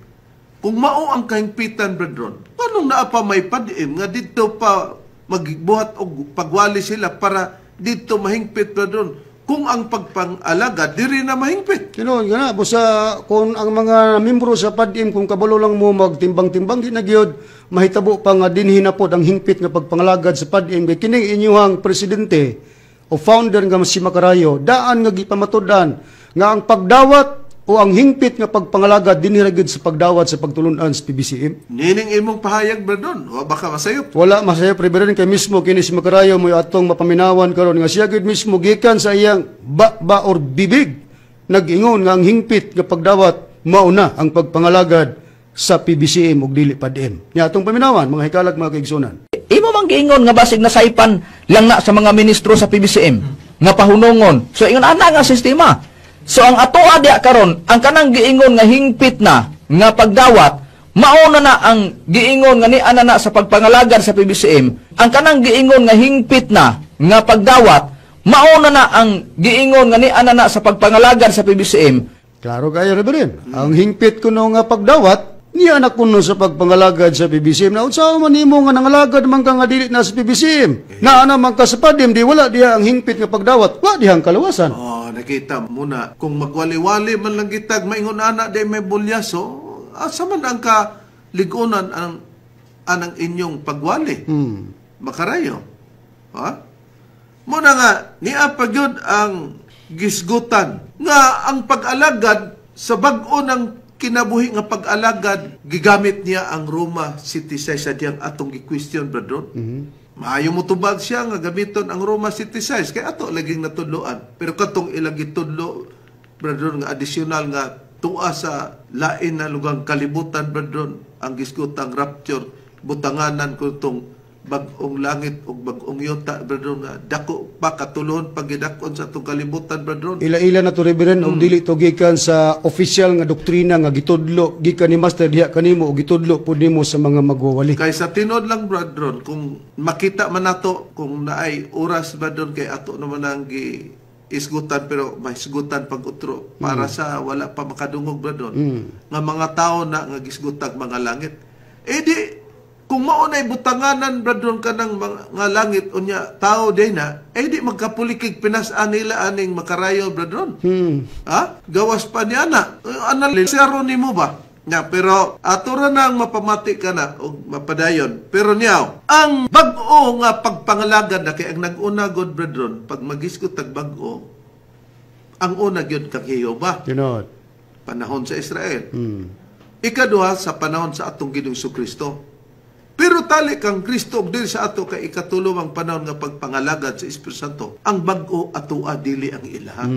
Kung mao ang kahingpitan, Brad Ron, anong naa pa may padim nga dito pa magbuhat og pagwali sila para dito mahingpit, Brad Ron? Kung ang pagpangalaga, diri na mahingpit. Tinuod nga busa kung ang mga membro sa PADIM kung kabalo lang mo magtimbang-timbang di na gyud mahitabo pa nga dinhi na pod ang hingpit nga pagpangalagad sa PADIM kay kining inyuhang presidente o founder nga si Macarayo daan nga gipamatudan nga ang pagdawat o ang hingpit nga pagpangalagad dinhi ra gyud sa pagdawat sa pagtulunan sa PBCM. Nining imong pahayag Bradon, o baka masayop. Wala masayop Reverend kay mismo kini si Macarayo mo atong mapaminawan karon nga siya gyud mismo gikan sa iyang ba or bibig nag-ingon nga ang hingpit nga pagdawat mauna ang pagpangalagad sa PBCM ug dili PADIM. Nya atong paminawan mga hikalag mga kaigsunan. Imo ang giingon nga basig nasaipan lang na sa mga ministro sa PBCM nga pahunungon. So ingon ana nga sistema. So ang atoa diha karon, ang kanang giingon nga hingpit na nga pagdawat, mauna na ang giingon nga ni ana na sa pagpangalagad sa PBCM. Ang kanang giingon nga hingpit na nga pagdawat, mauna na ang giingon nga ni ana na sa pagpangalagad sa PBCM. Klaro kayo, Reverend. Ang hingpit ko no nga pagdawat, niya anak kuno sa pagpangalagad sa PBCM. Na unsa man nimo nga nangalagad man ka nga dili na sa PBCM. Na ana man ka sa padim, di wala diha ang hingpit nga pagdawat. Wa dihang kalawasan. Oh, nakita mo na. Kung magwali-wali man lang gitag, maingon ana, di may bulyaso, asa man ang kaligunan anang inyong pagwali. Makarayo. Ha? Muna nga, niya pagyud ang gisgutan nga ang pag-alagad sa bag-o ng kinabuhi nga pag-alagad, gigamit niya ang Roma City Size sa diyang atong gi-question, brethren. Maayo mo tubag siya nga gamiton ang Roma City Size, kaya ato laging natudloan. Pero katong ilang gitudlo, brethren, nga additional nga tuwa sa lain na lugang kalibutan, brethren, ang gisgutang rapture, butanganan ko itong bag-ong langit o bag-ong yuta, brethren, nga dako pa katulon pagidakon sa itong kalibutan, brethren. Ila-ila na to, Reverend, og dili to gikan sa official nga doktrina nga gitudlo gikan ni Master diha kanimo og gitudlo pud nimo sa mga magwawali. Kay sa tinod lang, brethren, kung makita man nato kung naay oras, brethren, kay ato naman ang isgutan, pero may isgutan pag-utro para sa wala pa makadungog, brethren, nga mga tao na nga gisgutag mga langit. Di kung maunay butanganan, brethren, ka ng mga langit unya tao din na, di magkapulikig pinasaan nila aning makarayo, brethren. Ha? Gawas pa niya na. Analisaro ni mo ba? Nya, pero atura na ang mapamati ka na o mapadayon. Pero niyaw, ang bag-o nga pagpangalagad na kay ang nag-una god, brethren, pag magiskot tag bag-o, ang una gyud kang Jehova. Ginoo. Panahon sa Israel. Ikaduha sa panahon sa atong Ginoong Kristo. Pero tali kang Kristo og dili sa ato kay ikatulo ang panahon nga pagpangalagad sa Espiritu Santo. Ang bag-o atua dili ang ilaha.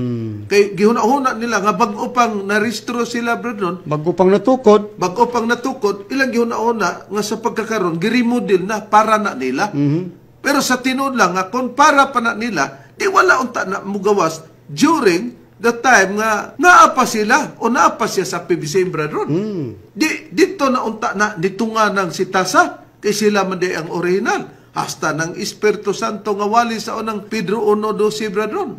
Kay gihuna-huna nila nga bag-o pang naristro sila, brethren. Bago pang natukod, Bag-o pang natukod, ilang gihuna-una nga sa pagkakaroon giremodel na para na nila. Pero sa tinuod lang nga kung para pa na nila, di wala unta na mugawas during the time nga naapa sila o naapa siya sa PBCM, brethren. Dito na unta na nitunga ng sitasa kay sila man di ang original. Hasta ng Espiritu Santo nga wali sa unang Pedro 1:12, brethren.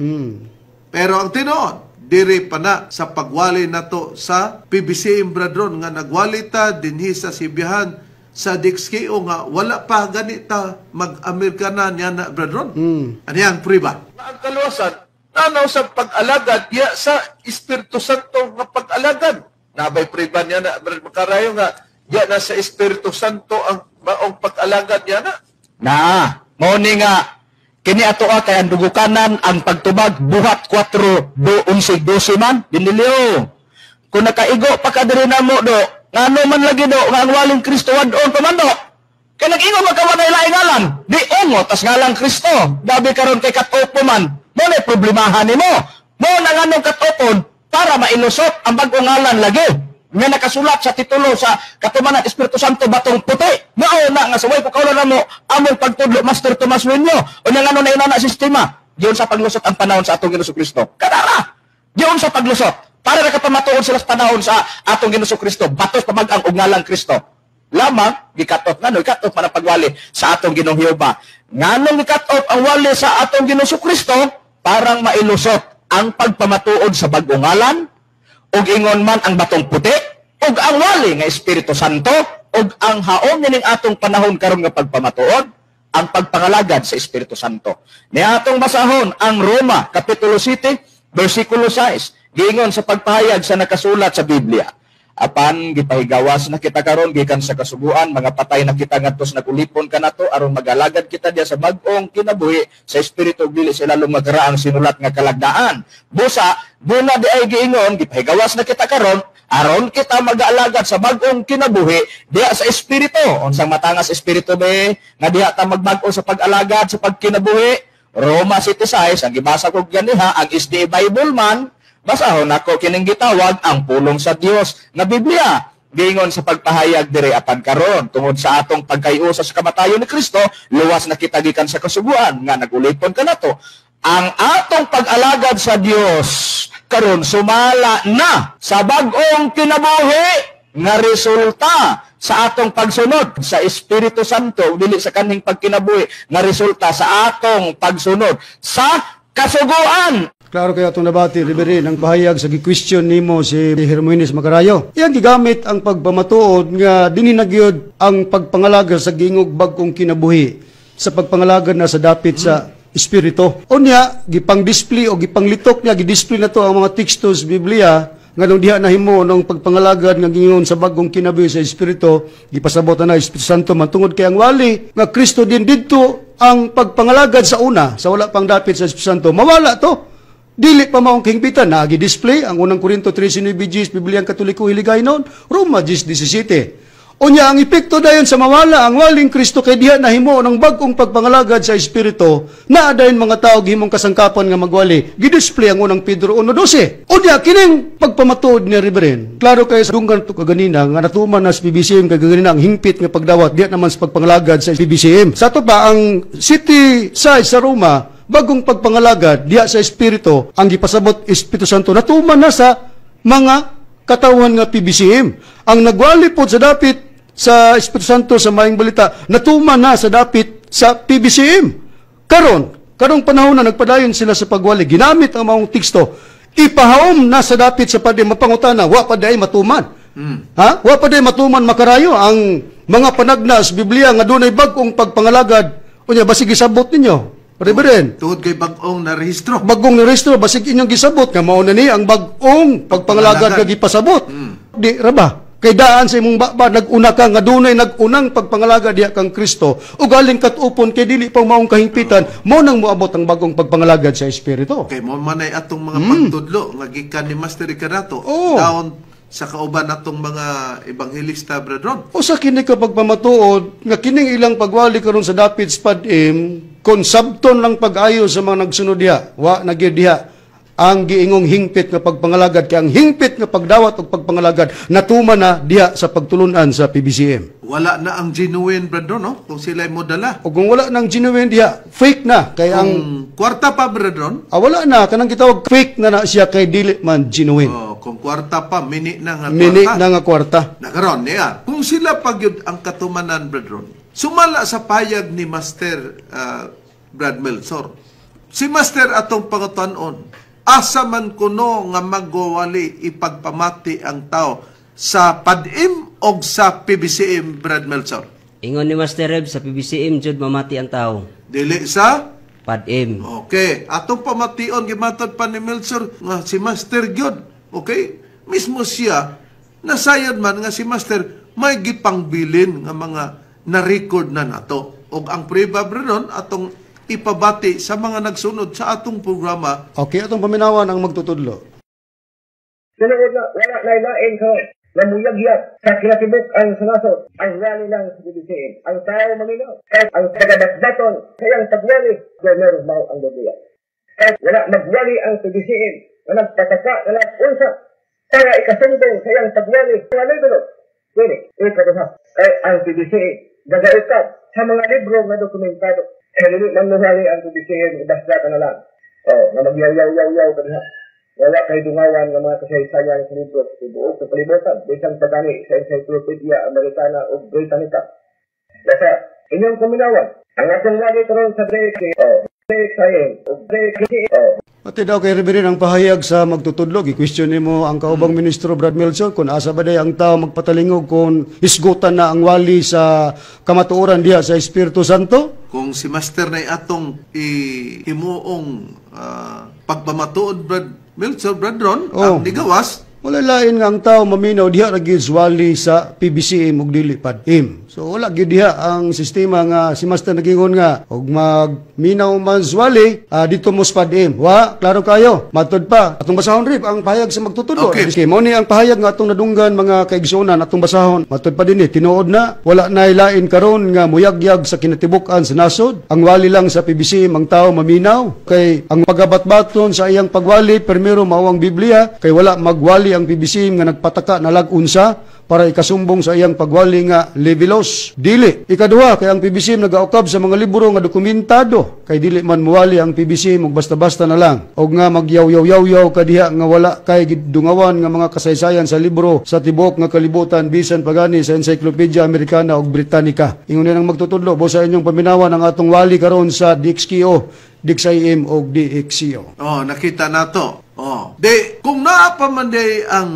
Pero ang tinuod, diri pa na sa pagwali na to sa PBCM, brethren, nga nagwali ta dinhi sa Sibihan sa DXKO nga wala pa ganita mag-Amerikana niya na, brethren. Ano yan, priba? Ang kaluwasan, tanaw sa pag-alagad ya sa Espiritu Santo nga pag-alagad. Nabay priba niya na, makarayo nga, ya na sa Espiritu Santo ang maong pag-alagad niya na. Mao ni nga kini ato kay ang dugukanan ang pagtubag buhat 4:11 man diniliw. Kung nakaigo pa ka diri namo do, ngano man lagi do nga ang waling Kristo wadon pamando. Kay nag-ingo magkawanay laing ngalan, di ungo tas ngalang Kristo. Dabi karon kay katopo man, mo na problemahan nimo. Mo na nganong katopon para mailusot ang bag-ong ngalan lagi. Nga nakasulat sa titulo sa Katumanan Espiritu Santo batong puti. Mao na nga saway ko kaulan mo among pagtudlo Master Tomas Wenyo. O nga ano na inana sistema. Diyon sa paglusot ang panahon sa atong Ginoong Kristo. Kadara. Diyon sa paglusot. Para nakapamatuon sila sa panahon sa atong Ginoong Kristo. Batos pamag-ang og ngalang Kristo. Lamang gikatot ngano gikatot man ang pagwali sa atong Ginoong Jehova. Nganong gikatot ang wali sa atong Ginoong Kristo parang mailusot ang pagpamatuod sa bag-ong ngalan ug ingon man ang batong puti ug ang wali nga Espiritu Santo ug ang haom ning atong panahon karon nga pagpamatuod ang pagpangalagad sa Espiritu Santo. Ni atong basahon ang Roma kapitulo 7 bersikulo 6 giingon sa pagpahayag sa nakasulat sa Biblia. Apan gipahigawas na kita karon gikan sa kasuguan, mga patay na kita ngadto sa nagulipon kanato aron magalagad kita diya sa bag-ong kinabuhi sa espiritu dili sila lumagraang sinulat nga kalagdaan. Busa duna di ay giingon gipahigawas na kita karon aron kita mag-alagad sa bag-ong kinabuhi diya sa espiritu. Unsang matangas espiritu be nga diha ta magbag-o sa pag-alagad sa pagkinabuhi? Roma 7:6 ang gibasa ko ganiha ang SDA Bible man. Basahon ako kining gitawag ang pulong sa Dios nga Biblia. giingon sa pagpahayag diri apan karon tungod sa atong pagkayusa sa kamatayon ni Kristo, luwas na kita gikan sa kasuguan nga nagulipon kanato. Ang atong pag-alagad sa Dios karon sumala na sa bag-ong kinabuhi nga resulta sa atong pagsunod sa Espiritu Santo, dili sa kaning pagkinabuhi nga resulta sa atong pagsunod sa kasuguan. Klaro kaya itong nabati, Reverend, ang pahayag sa gi-question nimo si Hermoines Macarayo. Iyang gigamit ang pagpamatuod nga dininagyod ang pagpangalaga sa gingog bagong kinabuhi sa pagpangalaga na sa dapit sa Espiritu. Unya, gipang-display o gipanglitok niya, gidisplay na to ang mga tekstos Biblia nga nung diha nahimo nung pagpangalagad nga gingon sa bagong kinabuhi sa Espiritu, gipasabot na Espiritu Santo mantungod kay ang wali nga Kristo din didto ang pagpangalagad sa una, sa wala pang dapit sa Espiritu Santo. Mawala to. Dili pa maong kahingpitan, nagi-display ang unang Korinto 13:9 Bibliang Katoliko hiligay noon, Roma 10:17. Unya ang epekto dayon sa mawala ang waling Kristo kay diha nahimo ng bagong pagpangalagad sa Espiritu, naa dayon mga tao gihimong kasangkapan nga magwali, gi-display ang unang Pedro 1:12. Unya kining pagpamatuod ni Reverend, klaro kay sa dunggan to kaganina nga natuman na sa PBCM kay kaganina ang hingpit nga pagdawat diha naman sa pagpangalagad sa PBCM. Sa to pa ang city size sa Roma bagong pagpangalagad diha sa Espiritu ang gipasabot Espiritu Santo natuman na sa mga katawan nga PBCM. Ang nagwali po sa dapit sa Espiritu Santo sa maayong balita natuman na sa dapit sa PBCM. Karong panahon na nagpadayon sila sa pagwali, ginamit ang maong teksto, ipahawom na sa dapit sa padi mapangutana, wa pa day matuman. Ha? Wa pa day matuman makarayo ang mga panagna sa Biblia nga dunay bagong pagpangalagad. Unya basig isabot ninyo. Reverend, Tungod kay bag-ong na rehistro. bagong nirehistro, basig inyong gisabot, nga mauna ni ang bagong pagpangalagad nga gipasabot. Di, raba, kay daan sa imong baba, nag-una ka, nga dunay nag-unang pagpangalagad diha kang Kristo, o galing katupon, kay dili pang maong kahingpitan, mo nang moabot ang bagong pagpangalagad sa Espiritu. Kay mo manay atong mga pagtudlo nga gikan ni Master Ricarato. Oo. Daon sa kauban atong mga ebanghelista, brethren. O sa kini ka pagpamatuod, nga kining ilang pagwali karon sa dapit spadim, konsabton lang pag-ayo sa mga nagsunod diha, wa nagyud diha ang giingong hingpit nga pagpangalagad, kay ang hingpit nga pagdawat o pagpangalagad natuman na diha sa pagtulunan sa PBCM. Wala na ang genuine, brethren, no? Kung sila'y modala. O kung wala nang genuine diha, fake na, kay ang Kwarta pa, brethren. wala na kanang gitawag fake na siya kay dili man genuine. Oh, kung kwarta pa, mini na nga Mini kwarta. na nga kwarta. Nakaroon niya. Kung sila pagyud ang katumanan, brethren, sumala sa payag ni Master Brad Meltzor. Si Master atong pangutanon, asa man kuno nga magwawali ipagpamati ang tao sa PADIM o sa PBCM, Brad Meltzor? Ingon ni Master Reb sa PBCM jud mamati ang tao. Dili sa Pad-im. Okay, atong pamation gimatod pa ni Meltzor nga si Master gyud. Okay? Mismo siya nasayod man nga si Master may gipangbilin nga mga na-record na nato. Og ang prueba ron atong ipabati sa mga nagsunod sa atong programa. Okay, atong paminawan ang magtutudlo. Sunod na, wala na ilain ko. Namuyagyat sa kinatibok ang sunasod. Ang rally lang sa BBCM. Ang tao maminaw. Kahit ang tagadasdaton kayang tagyari, meron mau ang Biblia. Kahit wala magwali ang BBCM, walang pataka, walang unsa. Para ikasumbong kayang tagyari, walang gulo. Pwede, ito ha. Ang BBCM, gagaitad sa mga libro na dokumentado. Hindi manuhali ang BBCM, ibasdatan na lang. Na magyaw-yaw-yaw-yaw ka ha. Wala kay dungawan ng mga kasaysayan sa libro sa buong kapalibutan, bisang pagani sa Encyclopedia Americana o Britannica. Basta, inyong kuminawan, ang atong lagi karon sa break science o break Pati daw kay Reverend ang pahayag sa magtutudlo, i-question nimo ang kaubang ministro Brad Meltzor kung asa ba day ang tao magpatalingog kung isgutan na ang wali sa kamatuoran diha sa Espiritu Santo. Kung si Master na atong himuong pagpamatuod, Brad Meltzor, brethren, ang nigawas, Wala lain nga ang tao maminaw diha ra gyud wali sa PBCM ug dili PADIM. So wala gyud diha ang sistema nga si Master nagingon nga og magminaw man wali dito mo sa PADIM. Wa, klaro kayo. Matod pa atong basahon rip ang pahayag sa magtutudlo. Okay. Mo ni ang pahayag nga atong nadunggan mga kaigsuonan atong basahon. Matod pa dinhi tinuod na wala na lain karon nga muyagyag sa kinatibuk-an sa nasod. Ang wali lang sa PBCM ang tao maminaw kay ang pagabat-baton sa iyang pagwali permero mao ang Biblia kay wala magwali ang PBCM nga nagpataka na lag-unsa para ikasumbong sa iyang pagwali nga levelos. Dili. Ikaduha, kay ang PBCM nagaukab sa mga libro nga dokumentado. Kay dili man muwali ang PBCM og basta-basta na lang. Og nga magyaw-yaw-yaw kadiha nga wala kay dungawan nga mga kasaysayan sa libro sa tibok nga kalibutan bisan pagani sa Encyclopedia Americana ug Britannica. Ingon nang magtutudlo bo sa inyong paminawan ang atong wali karon sa DXKO, DXIM o DXCO. Oh, nakita nato. Oh. De, kung naapamanday ang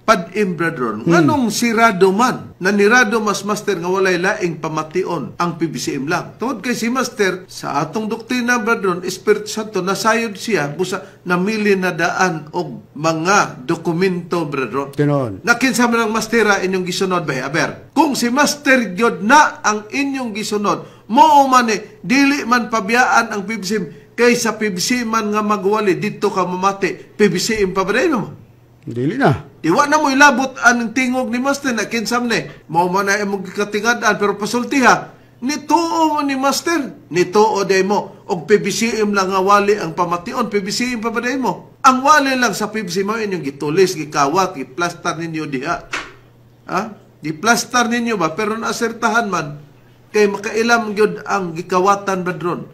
padim, brethren, nganong sirado man, nanirado mas master nga walay laing pamation ang PBCM lang. Tungod kay si master, sa atong doktrina, brethren, Espiritu Santo, nasayod siya, busa namili na daan og mga dokumento, brethren. Tinon. Nakinsa man ang mastera inyong gisunod ba, aber? Kung si master gyud na ang inyong gisunod, mo man dili man pabiyaan ang PBCM, kay sa PBCM man nga magwali, dito ka mamati, PBCM pa ba rin mo? Dili na. Iwa na mo ilabot ang tingog ni Master na kinsam ni. Mao man na imong katingadan pero pasultiha. Nituo mo ni Master. Nituo day mo. Og PBCM lang nga wali ang pamation. PBCM pa ba day mo? Ang wali lang sa PBCM mo inyong gitulis, gikawat, giplastar ninyo diha. Ha? Giplastar ninyo ba? Pero naasertahan man, kay makailam gyud ang gikawatan ba dron.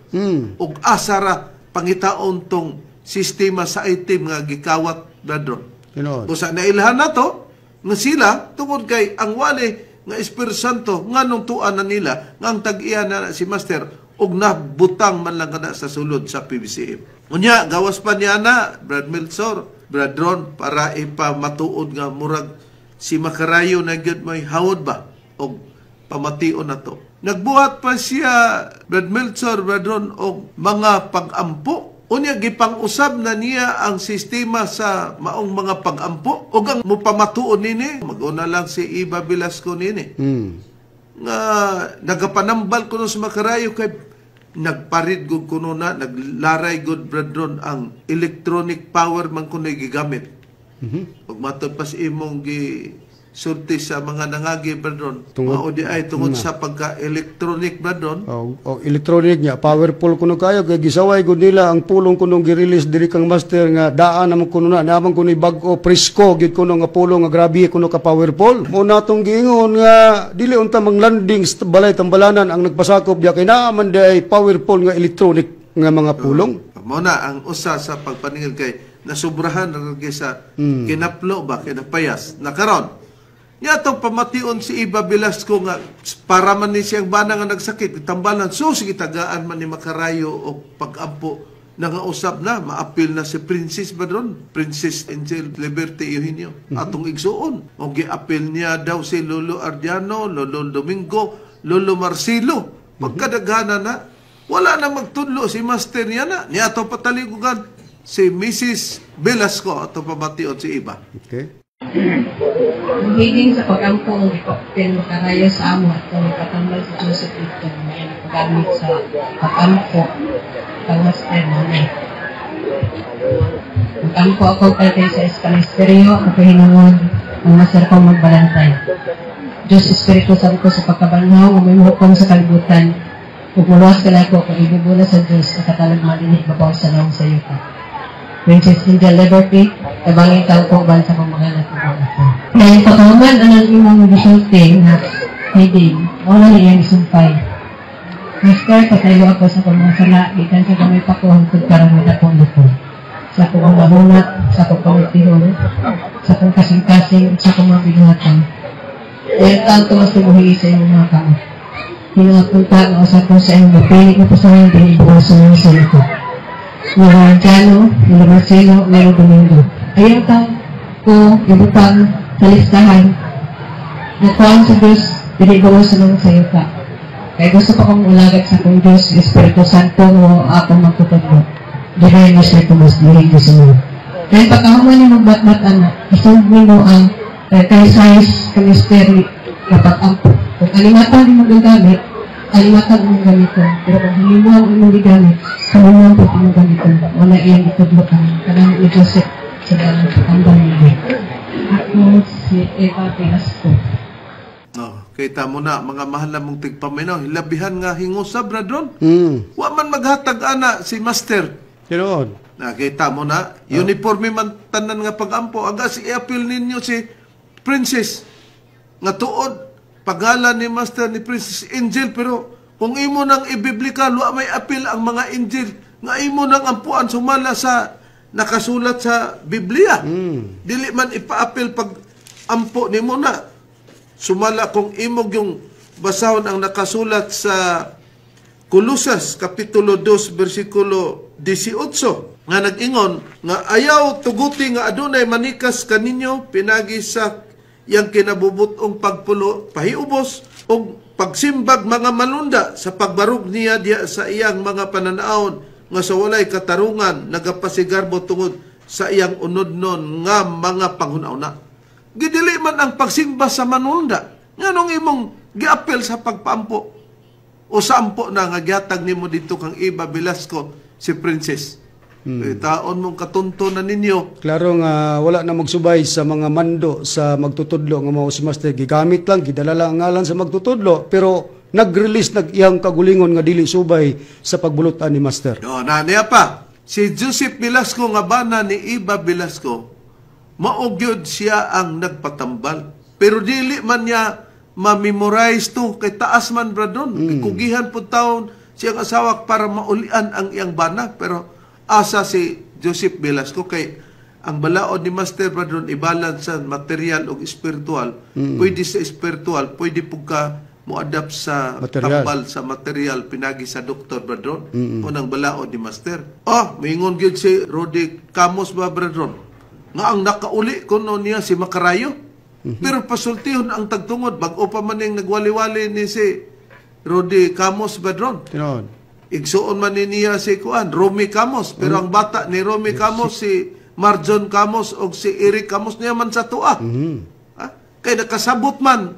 Og asara pangitaon tong sistema sa item nga gikawat ba dron. Busa na ilhan na to, nga sila, tungod kay ang wali nga Espiritu Santo, nga nung tuan na nila, nga ang tag-iya na si Master, og nabutang man lang kada sa sulod sa PBCM. Unya, gawas pa niya na, Brad Milsor, Brad Ron, para ipamatuod nga murag si Makarayo na gyud may hawod ba? Og pamation na to. Nagbuhat pa siya, Brad Milsor, Brad Ron, og mga pag-ampo. Unya, gipang-usab na niya ang sistema sa maong mga pag-ampo. O ang mupamatuon nini, mag-una lang si Iba Velasco nini. Nga, nagapanambal ko sa Makarayo kay nagparid gud kuno na, naglaray gud bradron ang electronic power man kuno gigamit. Pag matod pa si imong sulti sa mga nangagi bradron, maudi ay tungod sa pagka-electronic bradron. Electronic niya, powerful kuno kayo, kaya gisaway gud nila ang pulong kunong gi-release diri kang Master nga daan namang kuno na, namang kuno bag-o presko, gid kuno nga pulong nga grabe kuno ka powerful. Mo natong giingon nga, dili unta mang landing sa balay tambalanan ang nagpasakop diya, kay naaman day powerful nga electronic nga mga pulong. Mo na ang usa sa pagpaningil kay nasubrahan na sa kinaplo ba, kinapayas, nakaron. Yato pamation si Iba Velasco nga para man ni siyang bana nga nagsakit tambalan so sige tagaan man ni Makarayo o pag-ampo na nga usab na maapil na si Princess Badron, Princess Angel Liberty Eugenio atong igsuon o giapil niya daw si Lolo Ardiano, Lolo Domingo, Lolo Marcelo. Pagkadaghana na wala na magtudlo si Master niya na niya to pataligugan si Mrs. Velasco ato pamation si Iba. Okay. Higing sa pag-ampo ang ipapil Makarayo sa amo at katambal si Joseph Victor na nagpagamit sa pag-ampo ng Master namin. Pag-ampo ako kay sa Escalisterio, ako hinunod ang Master kong magbalantay. Diyos Espiritu sabi ko sa pagkabanhaw, may hukom sa kalibutan, pagmuluwas ka lang ko kung ibubula sa Diyos at katalag malinig babaw sa laong sa iyo ka. Princess Angel Liberty, tabangin tao kong bansa kong mga natubang ako. Dahil patuman ang imong bisulti na hiding, wala niya isumpay. Master, patayo ako sa kumasala, ikan sa kamay pa ko hangtod karang matapong lupo. Sa kong mahunat, sa kong kamitihon, sa kong kasing-kasing, sa kong mabinuhatan. Dahil tanto mas tibuhi sa iyong mga kamo. Hinapunta ang usap ko sa iyong mapili na pasahin din ibuwa sa mga salito. Mga Ardiano, mga Marcelo, mga Domingo. Ayaw tayo ko ibutang sa listahan na kuwang sa Diyos, pinagawa sa mga sayo ka. Kaya gusto ko kong ulagat sa kong Diyos, Espiritu Santo, mo akong magtutuglo. Diray mo siya tumas, diray ko sa mga. Dahil pagkahuman yung magbat-bat anak, isang mo ang kaisayas kamisteri na pag-ampo. Kung alimatan din magagamit, alimatan ang gamiton. Pero kung halimuhan ang mga gamit, kalimuhan po ang gamiton. Wala iyang itudlo kami. Kadang ni Joseph sa dalang pagkambal niya. Ako si Eva Velasco. Kita mo na, mga mahal na mong tigpaminaw, hilabihan nga hingusab na doon. Wa man maghatag ana si Master. Tinuod. Nakita mo na, uniforme man tanan nga pagampo. Aga si i-appeal ninyo si Princess. Nga tuod, pagalan ni Master ni Princess Angel. Pero kung imo nang ibiblika, luwa may appeal ang mga angel. Nga imo nang ampuan sumala sa nakasulat sa Biblia. Dili man ipa-appeal pag ampo ni mo na. Sumala kung imog yung basahon ang nakasulat sa Colosas, Kapitulo 2, versikulo 18, nga nag-ingon, nga ayaw tuguti nga adunay manikas kaninyo, pinagi sa yang kinabubutong pagpulo, pahiubos, o pagsimbag mga manunda sa pagbarog niya diya sa iyang mga pananaon, nga sa walay katarungan, nagapasigarbo tungod sa iyang unodnon nga mga panghunauna. Gidili man ang pagsimba sa manunda, nga nung imong giapel sa pagpaampo, o sampo na nga gihatag nimo dito kang Iba Velasco si Princess. Taon mong katuntunan ninyo. Klaro nga wala na magsubay sa mga mando sa magtutudlo nga mao si Master. Gigamit lang, gidala lang ang ngalan sa magtutudlo, pero nag-release iyang kagulingon nga dili subay sa pagbulutan ni Master. Niya pa, si Joseph Velasco nga bana ni Iba Velasco, maugyod siya ang nagpatambal. Pero dili man niya ma-memorize to kay taas man bradon. Kugihan po taon siyang asawa para maulian ang iyang bana. Pero asa si Joseph Velasco kay ang balaod ni Master bradon ibalance sa material o spiritual. Pwede sa spiritual, pwede po ka mo-adapt sa material. tambal sa material pinagi sa doktor bradon. Unang balaod ni Master. Mingon gyud si Rodi Camus ba bradon? Nga ang nakauli kuno niya si Macarayo. Pero pasultihon ang tagtungod, bago pa man yung nagwali-wali ni si Rodi Camus Badron. Igsuon man niya si Kuan, Romy Camus. Pero ang bata ni Romy Camus, si Marjon Camus o si Eric Camus niya man sa tuwa. Kaya nakasabot man,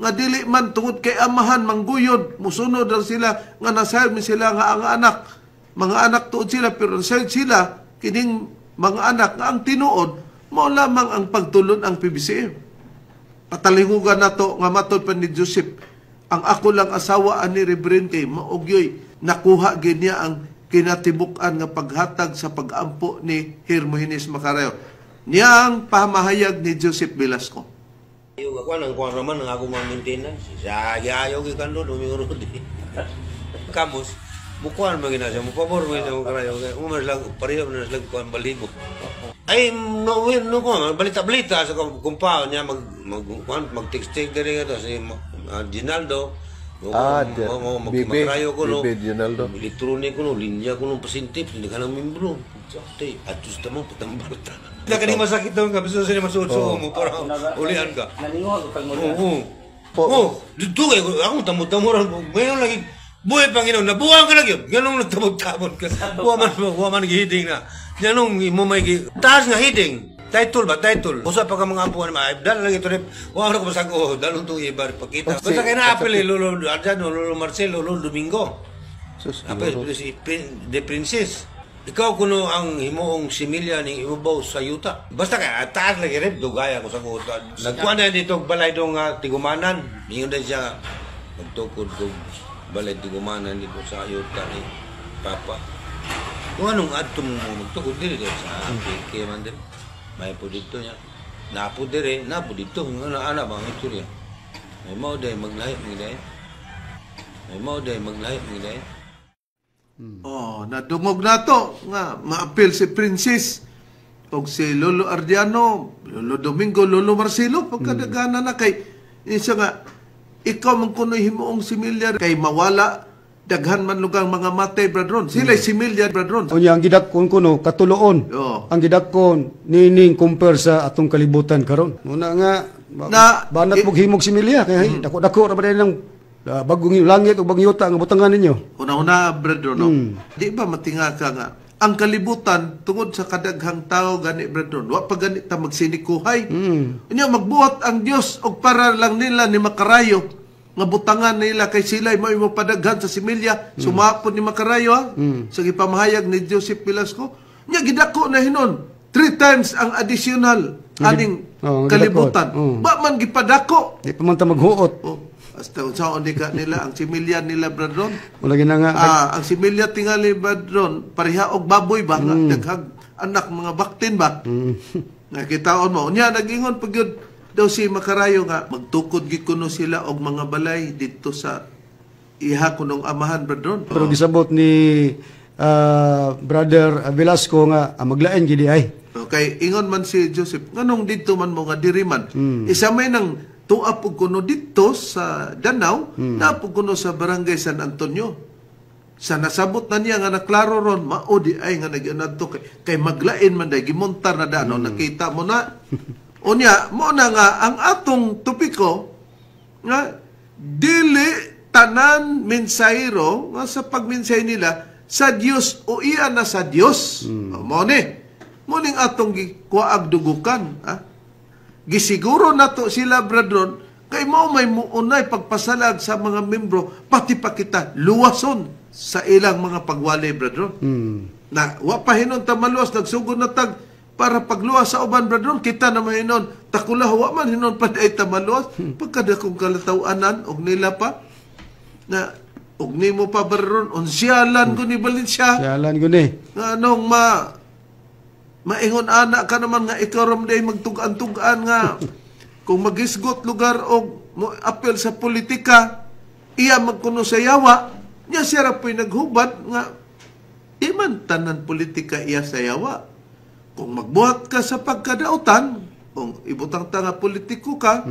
nga dili man tungod kay amahan, mangguyod, musunod lang sila, nga nasayod mi sila nga ang anak. Mga anak tuod sila, pero nasayod sila, kining mga anak nga ang tinuod, mao lamang ang pagtulon ang PBCM. Patalingugan na to nga matod pa ni Joseph, ang ako lang asawa ani Reverend kay maugyoy nakuha gid niya ang kinatibuk-an nga paghatag sa pag-ampo ni Hermogenes Macarayo. Niyang pamahayag ni Joseph Velasco. Yung ako nang kuha naman ang ako mga maintenance. Sa ayaw gikan do duminguro di. Kamus mukuan mo ginasya mo pabor mo sa Macarayo. Umas lang pareho na lang kuan balibo. Ay no ko balita-balita sa kumpao niya mag-text dire nga si Ginaldo. Macarayo ko no. Ginaldo. Electronic ko no, linya ko no pasintip hindi ka nang membro. Tay atus ta mo patambal ta. Hindi ka ni masakit daw nga biso sa masuot-suot mo para ulian ka. Nalingo ka mo. Dito ako tamo-tamo ngayon lagi buhay Panginoon, nabuhay ka lagi yun. Ganong nagtabog-tabog ka. Huwa man gihiding na. Ganong mo may taas nga hiding. Title ba? Title. Usa pa ka mga ampuan na dala lagi ito rin. Huwa na ko masag, dalo itong iba pakita. Basta kayo na-apel Lolo Arjano, Lolo Marcelo, Lolo Domingo. Apel si The Princess. Ikaw kuno ang himuong similya ni imubaw sa yuta. Basta kaya taas lagi rin. Dugaya ko sa kuta. Nagkuhan na dito balay dong tigumanan. Ingon din siya magtukod kong balay tigumanan dito sa yuta ni Papa. Kung anong adto mo magtukod dito sa PK man din. May po dito niya. Napo dito. Ano bang istorya? May mao day maglahi mga day. Nadungog na to nga maapil si Princess o si Lolo Ardiano, Lolo Domingo, Lolo Marcelo pagkadagana na kay isa nga ikaw man kuno himuong similyar kay mawala daghan man lugang mga matay bradron sila similyar bradron unya ang gidakon kuno katuloon ang gidakon nining compare sa atong kalibutan karon una nga banat mog himog similya kay dako-dako ra ba nang bagong langit o bagong yuta nga butangan ninyo. Una-una, brethren, no? Di ba matinga ka nga? Ang kalibutan, tungod sa kadaghang tao, gani, brethren, wa pa gani ta magsinikuhay. Unya magbuhat ang Dios og para lang nila ni Macarayo, nga butangan nila kay sila mo padaghan sa similya, sumapon ni Macarayo, ha? Sa gipamahayag ni Joseph Velasco. Unya, gidako na hinon. 3 times ang additional aning kalibutan. Ba man gipadako. Di pa man ta maghuot. Hasta unsaon di ka nila ang similya nila bradron. Wala gina nga. Ang similya tingali bradron pareha og baboy ba nga daghag anak mga baktin ba. Nakitaon mo. Unya nag-ingon pag yun daw si Makarayo nga magtukod gid kuno sila og mga balay dito sa iha kunong amahan bradron. Pero gisabot ni Brother Velasco nga maglain gidi ay. Okay, ingon man si Joseph, nganong dito man mo nga diri man. Isa may nang tuap og kuno dito sa Danau, naapog kuno sa Barangay San Antonio. Sa nasabot na niya nga naklaro ron, mao di ay nga nagyanadto kay maglain man day gimontar na dano, nakita mo na. Unya, mo na nga ang atong topiko nga dili tanan mensahero nga sa pagmensay nila sa Dios o iya na sa Dios. Mo ni. Muning atong kuwaag dugukan. Gisiguro nato sila, bradron, kay mao may muunay pagpasalag sa mga membro, pati pa kita luwason sa ilang mga pagwali, bradron. Na, wa pa hinon tamaluwas, nagsugod na tag, para pagluwas sa uban, bradron, kita na mahinon, takula, wa man hinon pa ay tamaluwas, pagkada kong kalatawanan, og nila pa, na, og nimo pa, bradron, unsyalan ko ni Valencia. Sialan ko ni. Anong maingon anak ka naman nga ikaw ram day magtugan-tugan nga kung magisgot lugar o apel sa politika iya magkuno sa yawa niya siya rapoy naghubad nga iman tanan politika iya sa yawa kung magbuhat ka sa pagkadautan kung ibutang tanga politiko ka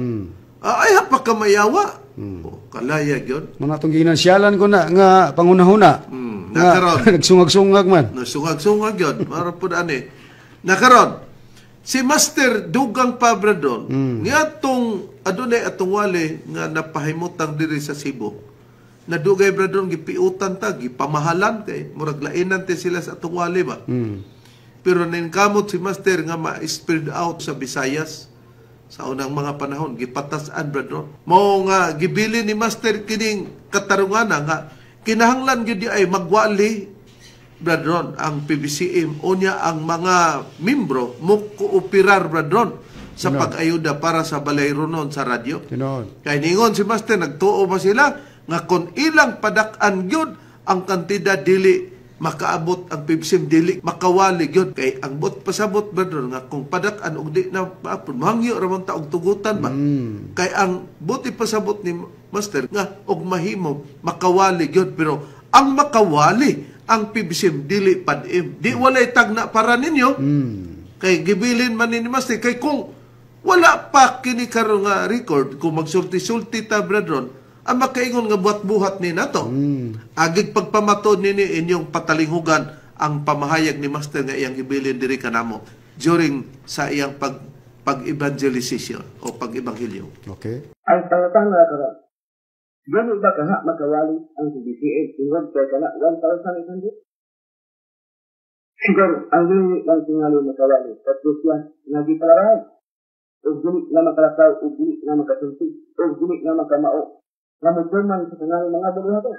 ay hapa ka mayawa kalaya yun Mga itong ginasyalan ko na nga pangunahuna. Nagsungag-sungag man. Nagsungag-sungag yun marapod ani nakaron, si Master Dugang Pabradon, nga atong adunay atong wali nga napahimutang diri sa Cebu. Nadugay bradon gipiutan ta, gipamahalan kay murag lainan te sila sa atong wali ba. Pero ningkamot si Master nga ma-spread out sa Visayas sa unang mga panahon, gipatasan bradon. Mao nga gibili ni Master kining katarungan nga kinahanglan gyud di ay magwali bradron ang PBCM unya ang mga membro mo kooperar bradron sa pag-ayuda para sa balay ronon sa radyo. Kay ningon si Master nagtuo ba sila nga kon ilang padak-an gyud ang kantidad dili makaabot ang PBCM dili makawali gyud kay ang bot pasabot bradron nga kung padak-an og di na maapon mangyo ra man ta og tugutan ba. Kay ang bot ipasabot ni Master nga og mahimo makawali gyud pero ang makawali ang PBCM dili padim. Di walay tagna para ninyo. Kay gibilin man ni Master. Kay kung wala pa kini karon nga record, kung magsulti-sulti ta bradron, ang makaingon nga buhat-buhat ni nato. Agig pagpamatod nini inyong patalinghugan ang pamahayag ni Master nga iyang gibilin diri kanamo during sa iyang pag-evangelization o pag-ebanghelyo. Okay. Ang tangatanga karon. Gano'n ba kaha makawali ang PBCM? Tungkol kaya ka na 1,800? Siguro, ang gano'n lang tingali makawali. Tapos yan, nagipalaray. O gunit na makalakaw, o gunit na makasunti, o gunit na makamao. Namutuman sa kanang mga bulo to.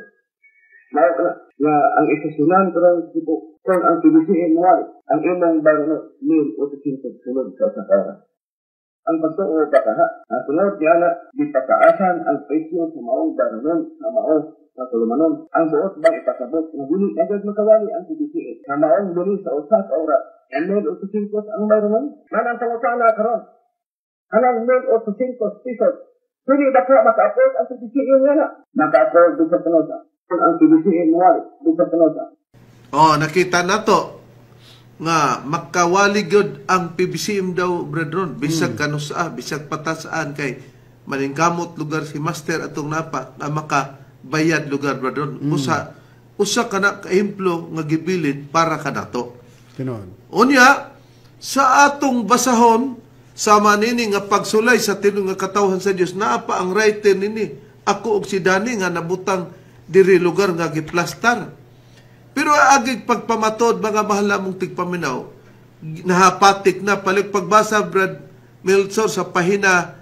Mao ka na ang isasunan ko lang tipo, kung ang PBCM mawali, ang imong barono, 1,800 sulod sa sakara. Ang pagtuo bakaha, nasunod niya na di pakaasan ang presyo sa maong baronon na maong na tulumanon. Ang buot bang ipasabot na dili agad makawali ang PBCM na maong dili sa usas oras. Ang 1,800 ang baronon, nanang pangutana karon. Anang 1,800 pesos. Dili ba ka makaapos ang PBCM nga na? Makaapos doon sa panosa. Kung ang PBCM mawali doon sa panosa. Nakita na to nga makawali gyud ang PBCM daw brethren bisag kanusa bisag patasaan kay maningkamot lugar si Master atong napa na makabayad lugar brethren usa kana kaemplo nga gibilin para kanato unya sa atong basahon sama nini nga pagsulay sa tinong nga katawhan sa Dios naa pa ang writer nini ako og si Dani nga nabutang diri lugar nga giplastar. Pero agig pagpamatod, mga mahala mong tigpaminaw, nahapatik na, palik pagbasa, Brad Melchor, sa pahina,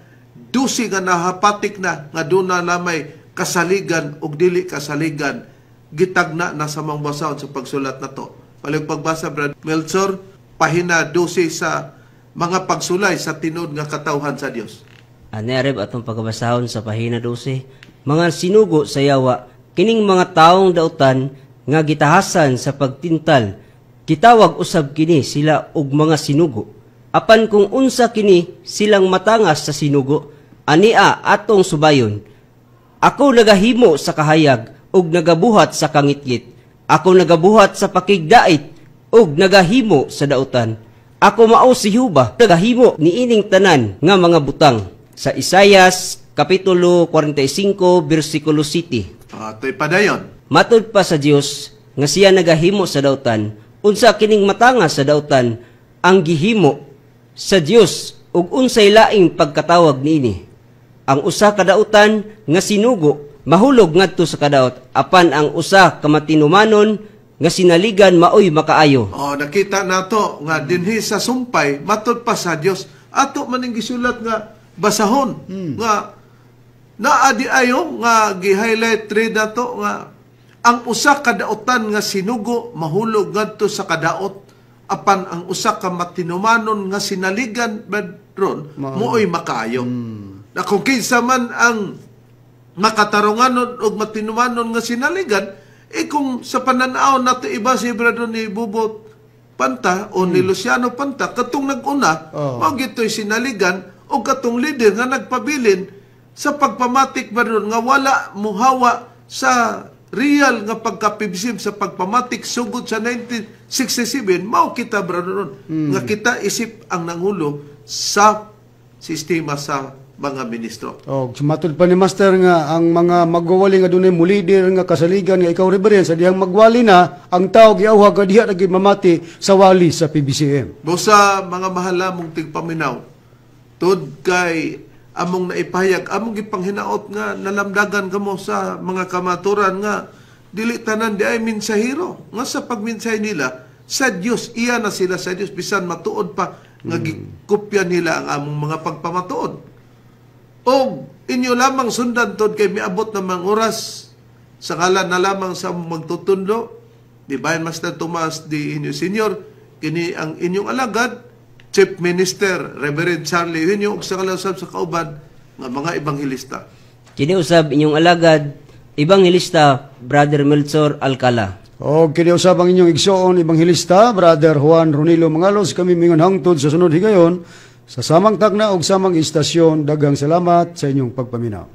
dusi nga nahapatik na, nga doon na lamay kasaligan o dili kasaligan, gitagna na sa mga basahon sa pagsulat na to. Palik pagbasa, Brad Melchor, pahina dusi sa mga pagsulay sa tinod nga katawhan sa Dios. Anereb atong pagbasahon sa pahina 12, mga sinugo sa yawa, kining mga taong dautan nga gitahasan sa pagtintal, gitawag usab kini sila og mga sinugo. Apan kung unsa kini silang matangas sa sinugo, ania atong subayon. Ako nagahimo sa kahayag ug nagabuhat sa kangitgit. Ako nagabuhat sa pakigdait ug nagahimo sa dautan. Ako mao si Huba, nagahimo niining tanan nga mga butang. Sa Isayas kapitulo 45 bersikulo 7. Ato'y padayon. Matud pa sa Dios nga siya nagahimo sa dautan, unsa kining matanga sa dautan ang gihimo sa Dios ug unsay laing pagkatawag niini. Ang usa ka dautan nga sinugo mahulog ngadto sa kadaot, apan ang usa ka matinumanon nga sinaligan maoy makaayo. Nakita nato nga dinhi sa sumpay matud pa sa Dios. Ato maning gisulat nga basahon nga naadi ayo nga gi-highlight red nato nga ang usa ka daotan nga sinugo mahulog ngadto sa kadaot, apan ang usa ka matinumanon nga sinaligan badron mooy makaayo. Na kung kinsa man ang makatarunganon og matinumanon nga sinaligan, kung sa pananaw nato iba si Brado ni Bubot Panta o ni Luciano Panta, katong nag-una, mao gito'y sinaligan o katong leader nga nagpabilin sa pagpamatik Brado nga wala muhawa sa real nga pagkapibisim sa pagpamatik sugod sa 1967, mao kita Brado nga kita isip ang nangulo sa sistema sa mga ministro. Sumatod pa ni Master nga ang mga magwawali nga dunay mulider nga kasaligan nga ikaw reverend sa dihang magwali na ang tao giawha ka diha naging mamati sa wali sa PBCM. Busa mga mahala mong tigpaminaw, tod kay among naipahayag, among gipanghinaot nga nalamdagan kamo sa mga kamaturan nga dili tanan di ay minsahiro nga sa pagminsay nila sa Dios, iya na sila sa Dios bisan matuod pa nga gikopya nila ang among mga pagpamatuod. O inyo lamang sundan tod kay miabot na mga oras sa ngalan na lamang sa magtutundo, Divine Master Tomas D. Inyo Senior, kini ang inyong alagad, Chief Minister, Reverend Charlie Inyo, ug sa kalasab sa kauban nga mga ebanghilista. Kini usab inyong alagad, ebanghilista Brother Melchor Alcala. O kini usab ang inyong igsoon ebanghilista Brother Juan Ronilo Mangalos, kami mingon hangtod sa sunod higayon sa samang tagna og samang istasyon. Daghang salamat sa inyong pagpaminaw.